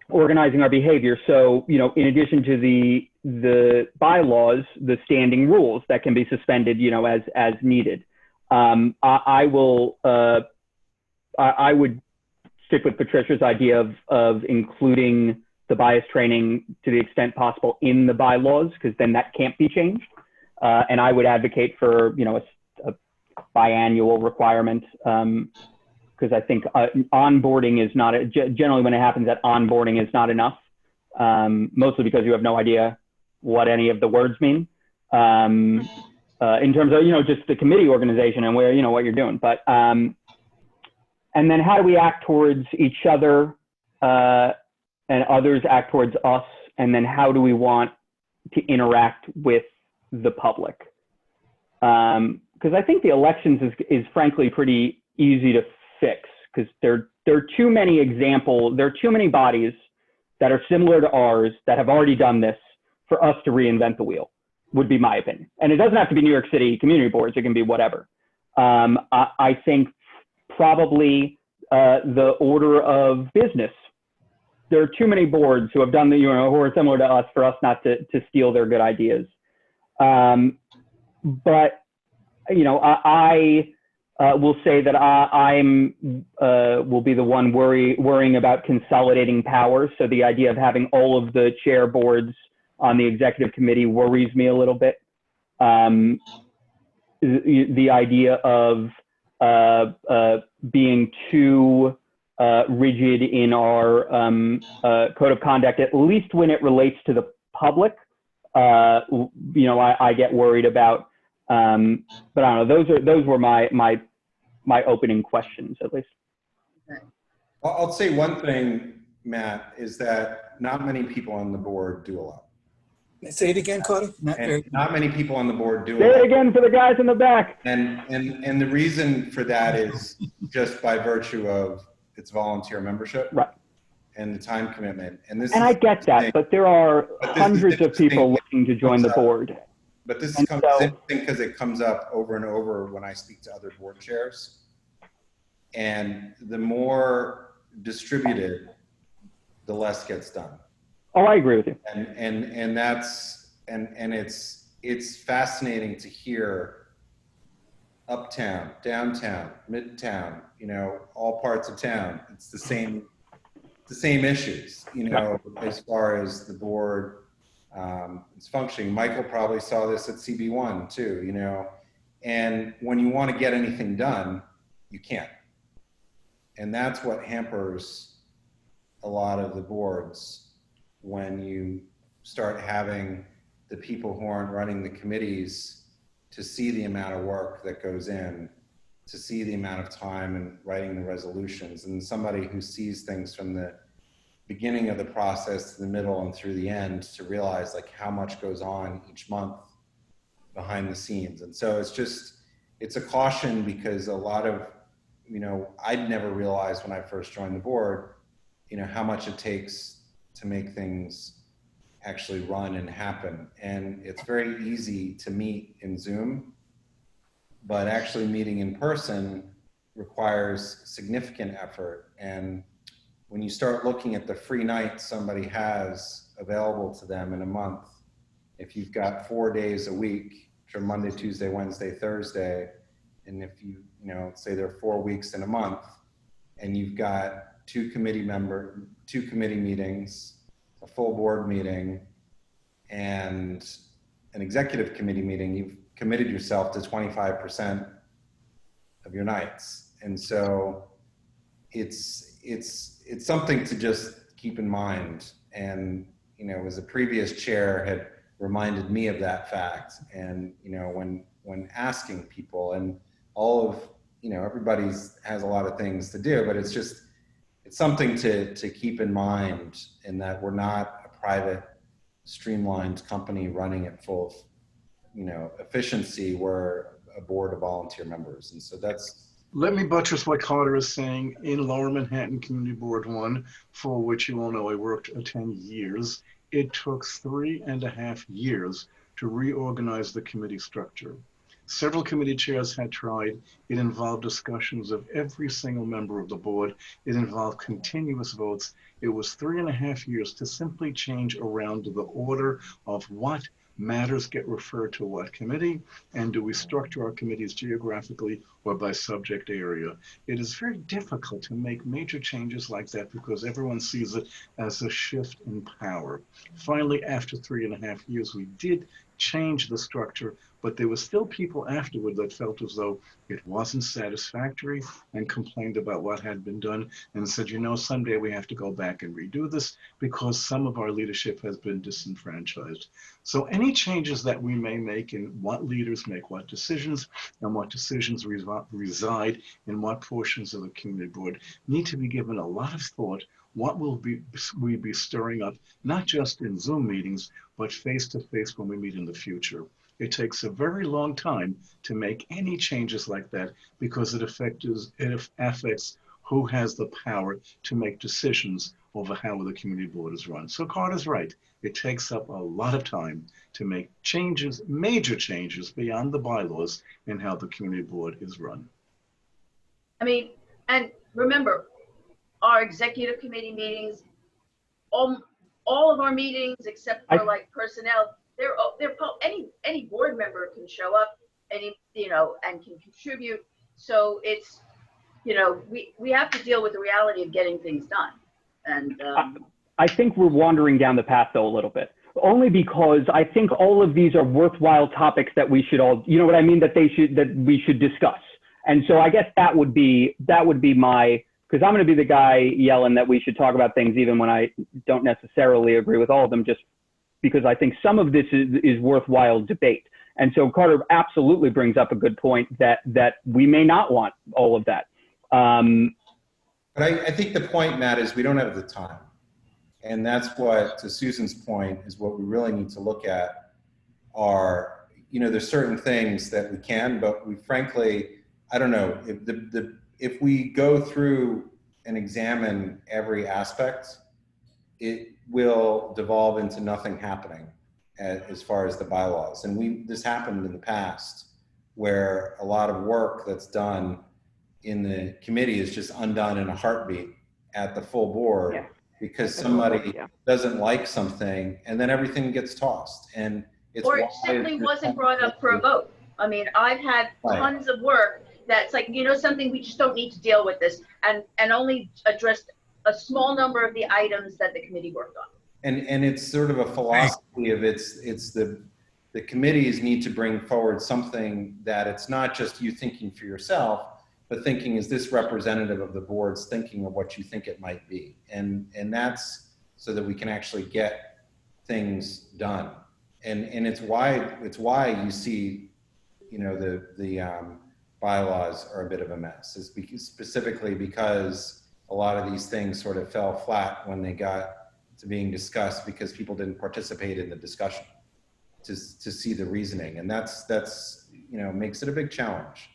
organizing our behavior? So, you know, in addition to the bylaws, the standing rules that can be suspended, you know, as needed. I would stick with Patricia's idea of including the bias training to the extent possible in the bylaws, because then that can't be changed. And I would advocate for, you know, a biannual requirement, because I think onboarding is not, generally when it happens at onboarding is not enough, mostly because you have no idea what any of the words mean. In terms of, you know, just the committee organization and where, you know, what you're doing. But, and then how do we act towards each other and others act towards us? And then how do we want to interact with the public? Because I think the elections is frankly pretty easy to fix, because there are too many examples, there are too many bodies that are similar to ours that have already done this for us to reinvent the wheel, would be my opinion. And it doesn't have to be New York City community boards, it can be whatever. I think probably the order of business. There are too many boards who have done the, you know, who are similar to us for us not to steal their good ideas. But, you know, I will say that I'm will be the one worrying about consolidating powers. So the idea of having all of the chair boards on the executive committee worries me a little bit. The idea of being too rigid in our code of conduct, at least when it relates to the public, you know, I get worried about. But I don't know. Those were my opening questions, at least. I'll say one thing, Matt, is that not many people on the board do a lot. Say it again, Carter. And not many people on the board do Say it again for the guys in the back. And the reason for that is just by virtue of its volunteer membership. Right. And the time commitment. And I get that, but there are hundreds of people looking to join the board. But this is interesting because it comes up over and over when I speak to other board chairs. And the more distributed, the less gets done. Oh, I agree with you. And that's it's fascinating to hear uptown, downtown, midtown, you know, all parts of town. It's the same issues, you know, as far as the board is functioning. Michael probably saw this at CB1 too, you know, and when you want to get anything done, you can't. And that's what hampers a lot of the boards when you start having the people who aren't running the committees to see the amount of work that goes in, to see the amount of time in writing the resolutions, and somebody who sees things from the beginning of the process to the middle and through the end to realize like how much goes on each month behind the scenes. And so it's a caution because a lot of, you know, I'd never realized when I first joined the board, you know, how much it takes to make things actually run and happen. And it's very easy to meet in Zoom, but actually meeting in person requires significant effort. And when you start looking at the free nights somebody has available to them in a month, if you've got 4 days a week, from Monday, Tuesday, Wednesday, Thursday, and if you know, say there are 4 weeks in a month, and you've got two committee meetings, a full board meeting, and an executive committee meeting, you've committed yourself to 25% of your nights. And so it's something to just keep in mind. And, you know, as a previous chair had reminded me of that fact. And, you know, when asking people, and all of, you know, everybody has a lot of things to do, but it's something to keep in mind, in that we're not a private, streamlined company running at full, you know, efficiency. We're a board of volunteer members. And so that's. Let me buttress what Carter is saying. In Lower Manhattan Community Board 1, for which you all know I worked 10 years, it took 3.5 years to reorganize the committee structure. Several committee chairs had tried. It involved discussions of every single member of the board. It involved continuous votes. It was 3.5 years to simply change around the order of what matters get referred to what committee, and do we structure our committees geographically or by subject area. It is very difficult to make major changes like that because everyone sees it as a shift in power. Finally, after 3.5 years, we did change the structure, but there were still people afterward that felt as though it wasn't satisfactory and complained about what had been done and said, you know, someday we have to go back and redo this because some of our leadership has been disenfranchised. So any changes that we may make in what leaders make what decisions and what decisions reside in what portions of the community board need to be given a lot of thought. What will we be stirring up, not just in Zoom meetings, but face-to-face when we meet in the future. It takes a very long time to make any changes like that because it affects who has the power to make decisions over how the community board is run. So Carter's right. It takes up a lot of time to make changes, major changes beyond the bylaws in how the community board is run. I mean, and remember, our executive committee meetings, all of our meetings except for like personnel, any board member can show up, and can contribute. So it's, you know, we have to deal with the reality of getting things done. And I think we're wandering down the path though a little bit, only because I think all of these are worthwhile topics that we should all, you know what I mean, that we should discuss. And so I guess that would be my, because I'm going to be the guy yelling that we should talk about things even when I don't necessarily agree with all of them, just because I think some of this is worthwhile debate. And so Carter absolutely brings up a good point that we may not want all of that. But I think the point, Matt, is we don't have the time. And that's what, to Susan's point, is what we really need to look at are, you know, there's certain things that we can, but we frankly, I don't know, if we go through and examine every aspect, it will devolve into nothing happening as far as the bylaws. And this happened in the past where a lot of work that's done in the committee is just undone in a heartbeat at the full board. Yeah. Because somebody doesn't like something, and then everything gets tossed. And it's or it simply wasn't brought up for a vote. I mean, I've had tons of work that's like, you know, something we just don't need to deal with this, and only addressed a small number of the items that the committee worked on. And it's sort of a philosophy of it's the committees need to bring forward something that it's not just you thinking for yourself, but thinking, is this representative of the board's thinking of what you think it might be? And that's so that we can actually get things done. And it's why you see, you know, the bylaws are a bit of a mess. It's specifically because a lot of these things sort of fell flat when they got to being discussed because people didn't participate in the discussion to see the reasoning. And that's you know, makes it a big challenge.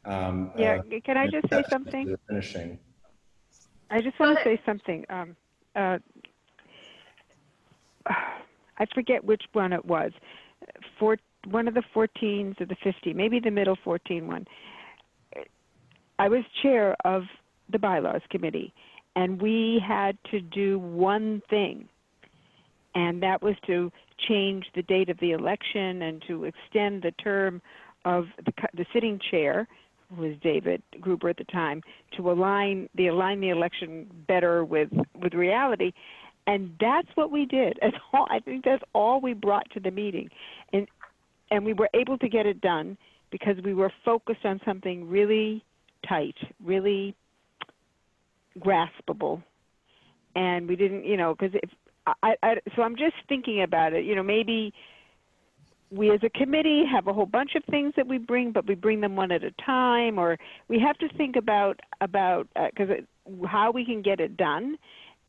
Can I just say something? Finishing. I just want to say something. I forget which one it was. One of the 14s or the 50, maybe the middle 14 one. I was chair of the Bylaws Committee, and we had to do one thing, and that was to change the date of the election and to extend the term of the sitting chair, who was David Gruber at the time, to align the election better with reality. And that's what we did. I think that's all we brought to the meeting. And we were able to get it done because we were focused on something really tight, really graspable. And we didn't, you know, because so I'm just thinking about it, you know, maybe we as a committee have a whole bunch of things that we bring, but we bring them one at a time, or we have to think about how we can get it done.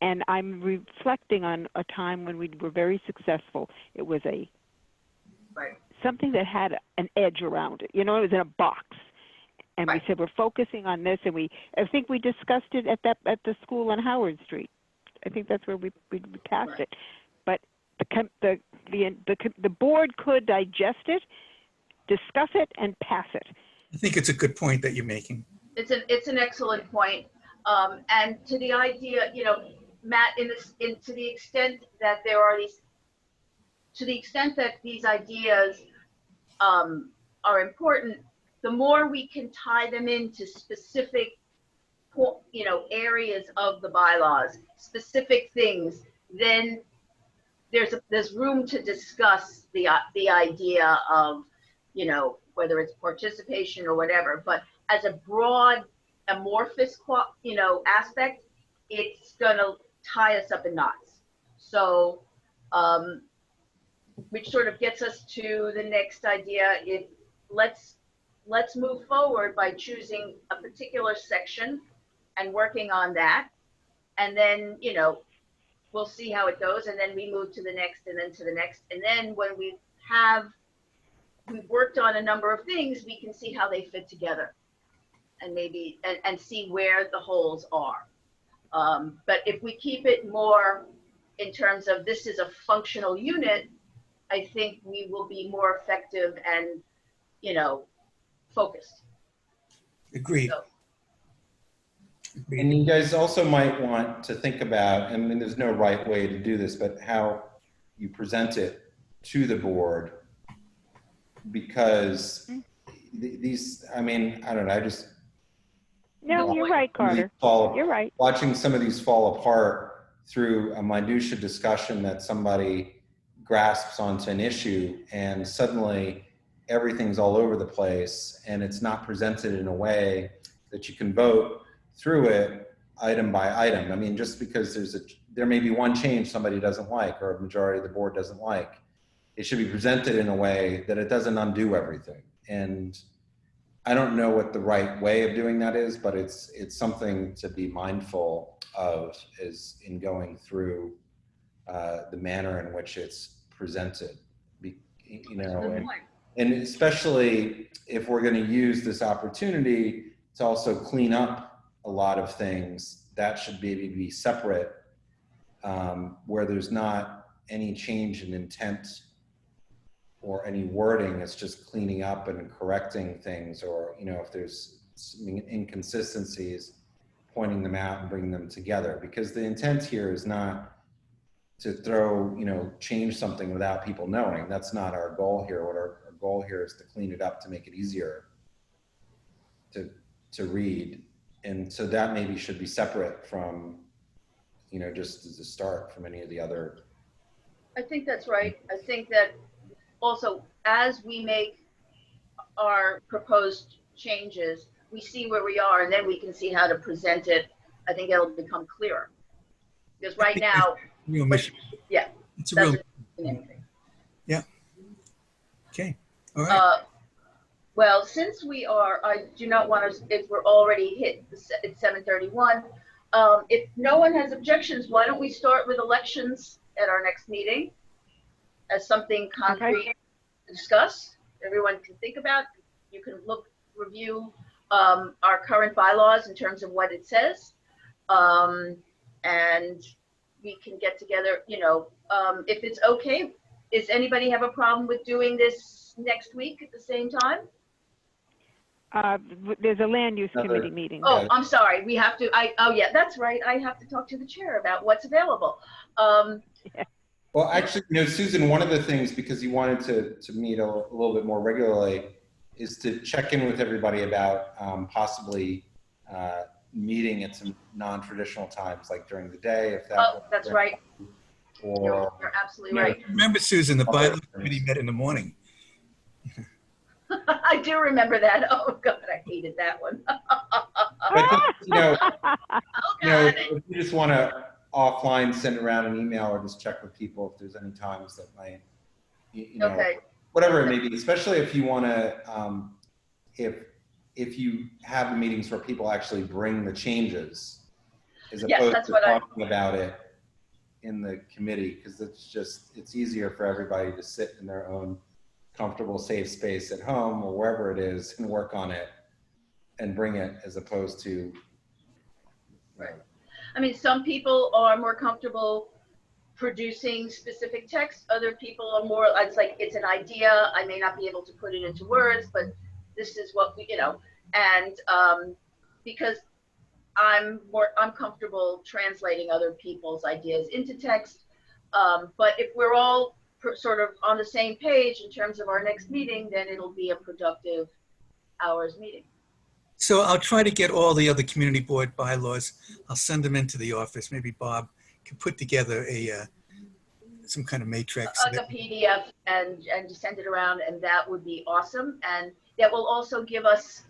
And I'm reflecting on a time when we were very successful. It was something that had an edge around it. You know, it was in a box. And we said, we're focusing on this. And I think we discussed it at the school on Howard Street. I think that's where we passed it. But the board could digest it, discuss it, and pass it. I think it's a good point that you're making. It's an excellent point. And to the idea, you know, Matt, to the extent that there are these ideas are important, the more we can tie them into specific, you know, areas of the bylaws, specific things, then there's room to discuss the idea of, you know, whether it's participation or whatever. But as a broad, amorphous, you know, aspect, it's gonna tie us up in knots. So, which sort of gets us to the next idea. Let's move forward by choosing a particular section and working on that, and then, you know, we'll see how it goes, and then we move to the next, and then to the next, and then when we've worked on a number of things, we can see how they fit together, and maybe and see where the holes are. But if we keep it more in terms of this is a functional unit, I think we will be more effective and, you know, focused. Agreed. So. And you guys also might want to think about, I mean, there's no right way to do this, but how you present it to the board, because these, I mean, I don't know, I just. No, you're right, Carter. You're right. Watching some of these fall apart through a minutia discussion that somebody grasps onto an issue, and suddenly everything's all over the place, and it's not presented in a way that you can vote through it item by item. I mean, just because there may be one change somebody doesn't like, or a majority of the board doesn't like, it should be presented in a way that it doesn't undo everything. And I don't know what the right way of doing that is, but it's something to be mindful of is in going through the manner in which it's presented. You know, Good point. and especially if we're going to use this opportunity to also clean up a lot of things, that should be separate, where there's not any change in intent or any wording. It's just cleaning up and correcting things, or, you know, if there's inconsistencies, pointing them out and bringing them together, because the intent here is not to throw, you know, change something without people knowing. That's not our goal here. What our goal here is to clean it up, to make it easier to read. And so that maybe should be separate from, you know, just as a start from any of the other. I think that's right. I think that also, as we make our proposed changes, we see where we are, and then we can see how to present it. I think it'll become clearer. Because right now, Real mission. yeah, It's a real. doesn't mean anything. Yeah. Okay. All right. Well, since we are, I do not want to, if we're already hit, it's 7:31. If no one has objections, why don't we start with elections at our next meeting as something concrete to discuss? Everyone can think about. You can review our current bylaws in terms of what it says, and we can get together. You know, if it's okay. Does anybody have a problem with doing this next week at the same time? There's a land use committee meeting. Oh, I'm sorry. We have to. Oh, yeah, that's right. I have to talk to the chair about what's available. Well, actually, you know, Susan, one of the things, because you wanted to meet a little bit more regularly, is to check in with everybody about possibly meeting at some non-traditional times, like during the day, if that. Oh, that's right. Or You're absolutely right. Remember, Susan, the bylaws committee met in the morning. I do remember that. Oh God, I hated that one. but you know, Oh you know, God. if you just want to offline send around an email or just check with people if there's any times that might, you know, Okay. whatever it may be, especially if you want to, if you have the meetings where people actually bring the changes, as Yes, opposed that's to what talking about it in the committee, because it's easier for everybody to sit in their own comfortable, safe space at home or wherever it is and work on it and bring it, as opposed to. Right. I mean, some people are more comfortable producing specific text. Other people are more, it's like, it's an idea. I may not be able to put it into words, but this is what we, you know, and because I'm comfortable translating other people's ideas into text. But if we're all sort of on the same page in terms of our next meeting, then it'll be a productive hours meeting. So I'll try to get all the other community board bylaws. I'll send them into the office. Maybe Bob can put together some kind of matrix. Like a PDF and just send it around, and that would be awesome. And that will also give us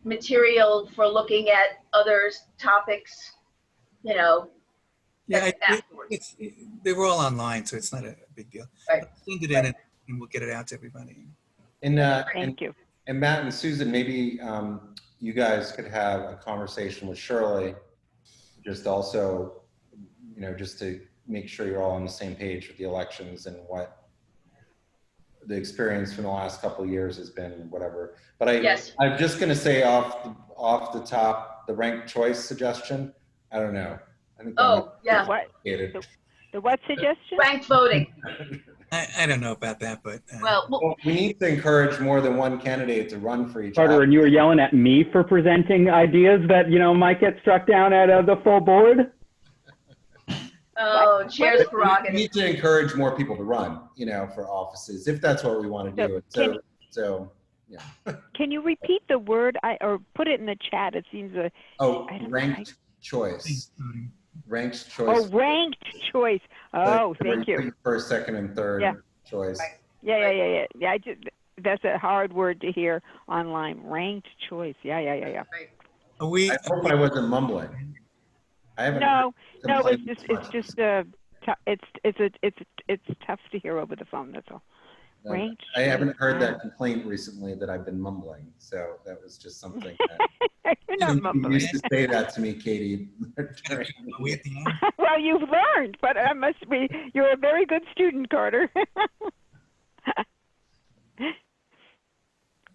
material for looking at other topics, you know. Yeah, afterwards. they were all online, so it's not a big deal. Right. Send it in and we'll get it out to everybody. And Thank you. And Matt and Susan, maybe you guys could have a conversation with Shirley, just also, you know, just to make sure you're all on the same page with the elections and what the experience from the last couple of years has been, whatever. But I'm just going to say off the top, the ranked choice suggestion. I don't know. I think yeah. The what suggestion? Ranked voting. I don't know about that, but Well, we need to encourage more than one candidate to run for each Carter, other. and you were yelling at me for presenting ideas that, you know, might get struck down at the full board. oh, chair's We prerogative. need to encourage more people to run, you know, for offices, if that's what we want to do. So yeah. Can you repeat the word or put it in the chat? It seems Ranked choice. Ranked choice. Oh, ranked choice. Oh, thank you. First, second, and third choice. Right. Yeah. That's a hard word to hear online. Ranked choice. Yeah. Right. I hope I wasn't mumbling. I haven't. No. It's tough to hear over the phone. That's all. Range. I haven't heard that complaint recently that I've been mumbling. So that was just something that You're not you mumbling. used to say that to me, Katie. We at the end? Well, you've learned, but I must be. You're a very good student, Carter.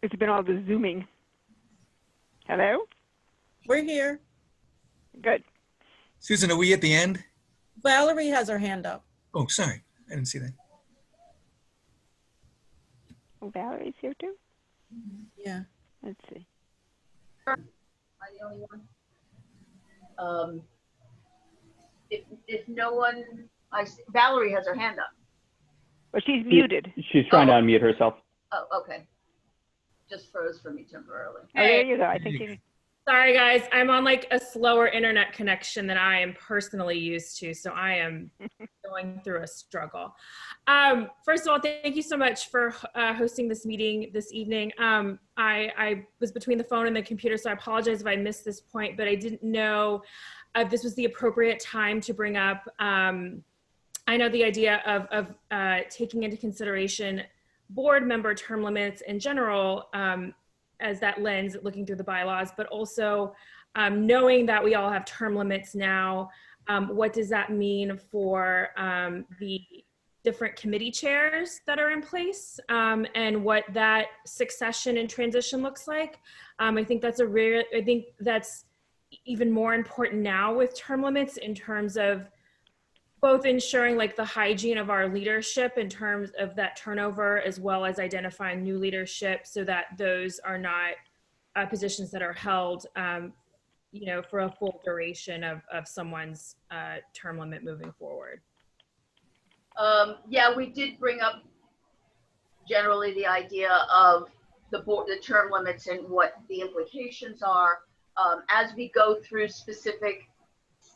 It's been all the Zooming. Hello? We're here. Good. Susan, are we at the end? Valerie has her hand up. Oh, sorry. I didn't see that. Oh, Valerie's here too? Yeah. Let's see. Am I the only one? If no one, Valerie has her hand up. Well, she's muted. She's trying to unmute herself. Oh, okay. Just froze for me temporarily. Oh, there you go. I think you. Sorry, guys. I'm on like a slower internet connection than I am personally used to, so I am going through a struggle. First of all, thank you so much for hosting this meeting this evening. I was between the phone and the computer, so I apologize if I missed this point, but I didn't know if this was the appropriate time to bring up. I know the idea of taking into consideration board member term limits in general as that lens looking through the bylaws, but also knowing that we all have term limits now, what does that mean for the different committee chairs that are in place and what that succession and transition looks like? I think that's I think that's even more important now with term limits in terms of both ensuring like the hygiene of our leadership in terms of that turnover, as well as identifying new leadership so that those are not positions that are held, you know, for a full duration of someone's term limit moving forward. Yeah, we did bring up generally the idea of the term limits and what the implications are. As we go through specific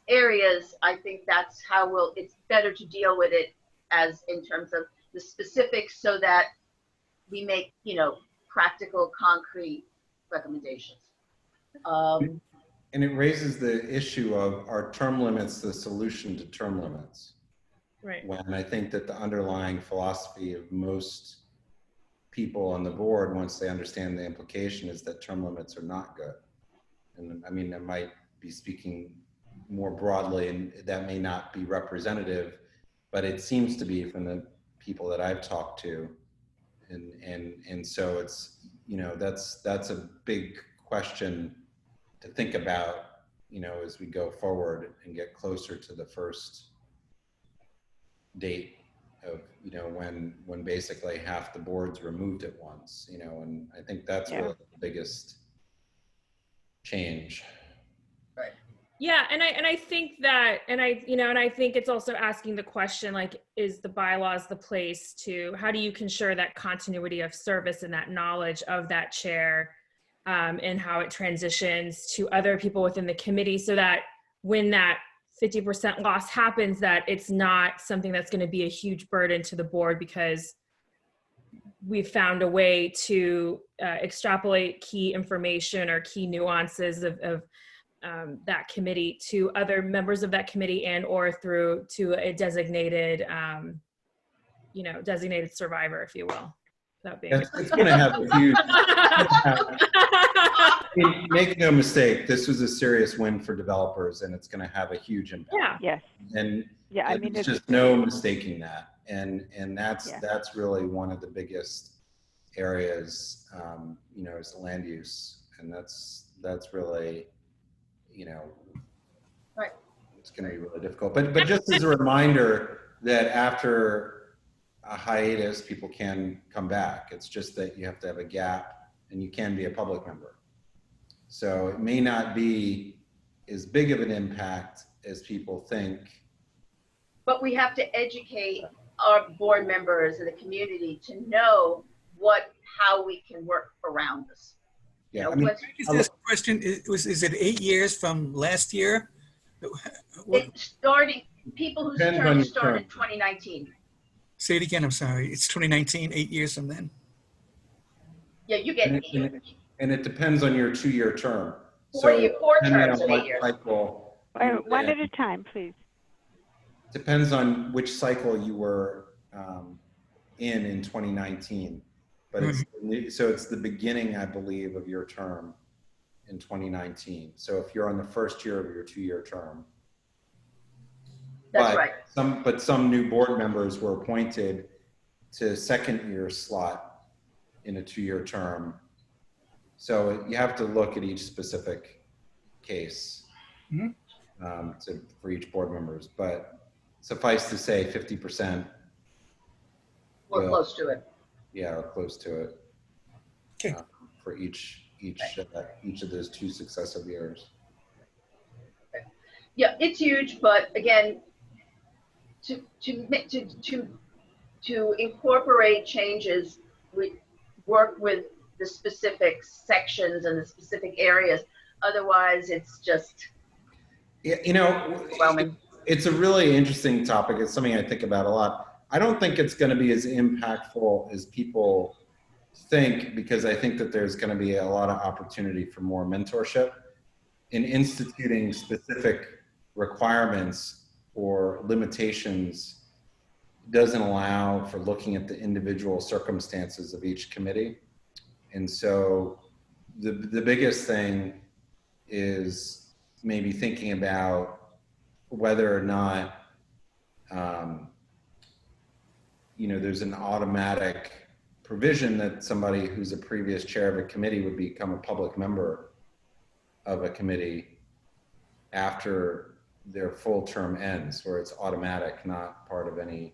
areas, I think that's how it's better to deal with it as in terms of the specifics so that we make, you know, practical, concrete recommendations. And it raises the issue of are term limits the solution to term limits? Right. When I think that the underlying philosophy of most people on the board, once they understand the implication, is that term limits are not good. And I mean, I might be speaking more broadly, and that may not be representative, but it seems to be from the people that I've talked to. And so it's, you know, that's a big question to think about, you know, as we go forward and get closer to the first date of, you know, when basically half the board's removed at once, you know, and I think that's really the biggest change. Right. Yeah, and I think that, and I think it's also asking the question, like, is the bylaws the place to, how do you ensure that continuity of service and that knowledge of that chair and how it transitions to other people within the committee so that when that 50% loss happens, that it's not something that's going to be a huge burden to the board because we've found a way to extrapolate key information or key nuances of that committee to other members of that committee and or through to a designated, you know, designated survivor, if you will. That being It's going to have a huge, I mean, make no mistake, this was a serious win for developers and it's going to have a huge impact. Yeah. Yes. And Yeah, I mean, it's just no mistaking that. And that's, Yeah. that's really one of the biggest areas, you know, is the land use. And that's really, you know, Right. it's going to be really difficult. But just as a reminder that after a hiatus, people can come back. It's just that you have to have a gap and you can be a public member. So it may not be as big of an impact as people think. But we have to educate our board members and the community to know how we can work around this. Yeah, You know, I mean, what's- Just this question, is it 8 years from last year? It's starting, people whose Depends on term your started term. 2019. Say it again, I'm sorry. It's 2019, 8 years from then? Yeah, you get and it depends on your 2-year term. 4 depending terms on of what 8 years. cycle you were One at in, a time, please. depends on which cycle you were in 2019, but so it's the beginning, I believe, of your term in 2019. So if you're on the first year of your 2-year term. That's right. Some new board members were appointed to second year slot in a 2-year term. So you have to look at each specific case for each board members, but suffice to say 50%. We're close to it. Yeah, or close to it. Okay. For each of those 2 successive years. Yeah, it's huge, but again, to incorporate changes, we work with the specific sections and the specific areas. Otherwise, it's just overwhelming. It's a really interesting topic. It's something I think about a lot. I don't think it's going to be as impactful as people think, because I think that there's going to be a lot of opportunity for more mentorship in instituting specific requirements or limitations. Doesn't allow for looking at the individual circumstances of each committee. And so the biggest thing is maybe thinking about whether or not there's an automatic provision that somebody who's a previous chair of a committee would become a public member of a committee after their full term ends, where it's automatic, not part of any,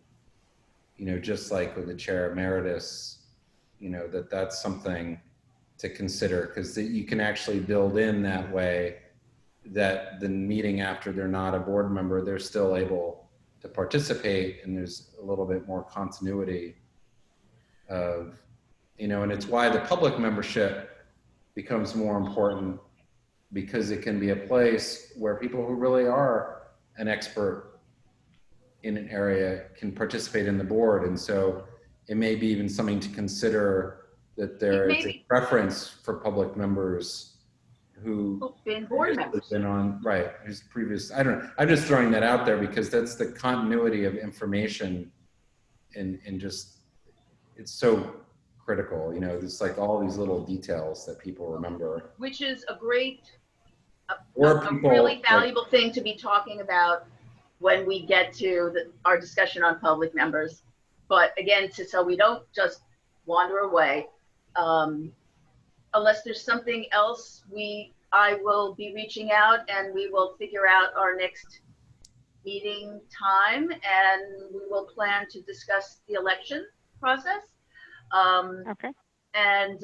just like with the chair emeritus, that's something to consider, because you can actually build in that way that the meeting after they're not a board member, they're still able to participate, and there's a little bit more continuity of, and it's why the public membership becomes more important, because it can be a place where people who really are an expert in an area can participate in the board. And so it may be even something to consider, that there is a preference for public members who've been board members, who's previous, I don't know. I'm just throwing that out there because that's the continuity of information, and just, it's so critical, there's like all these little details that people remember. Which is a really valuable thing to be talking about when we get to our discussion on public members. But again, so we don't just wander away. Unless there's something else, I will be reaching out, and we will figure out our next meeting time, and we will plan to discuss the election process. Okay. And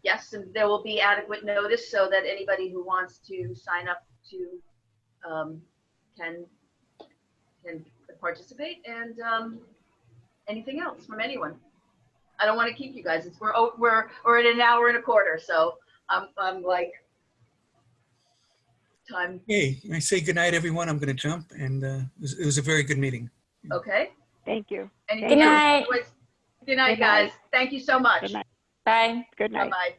yes, and there will be adequate notice so that anybody who wants to sign up to can participate, and anything else from anyone. I don't want to keep you guys. We're at an hour and a quarter, so I'm like, time. Hey, I say goodnight, everyone. I'm going to jump, and it was a very good meeting. Okay. Thank you. Good night. Good night, guys. Thank you so much. Good night. Bye. Good night. Bye-bye.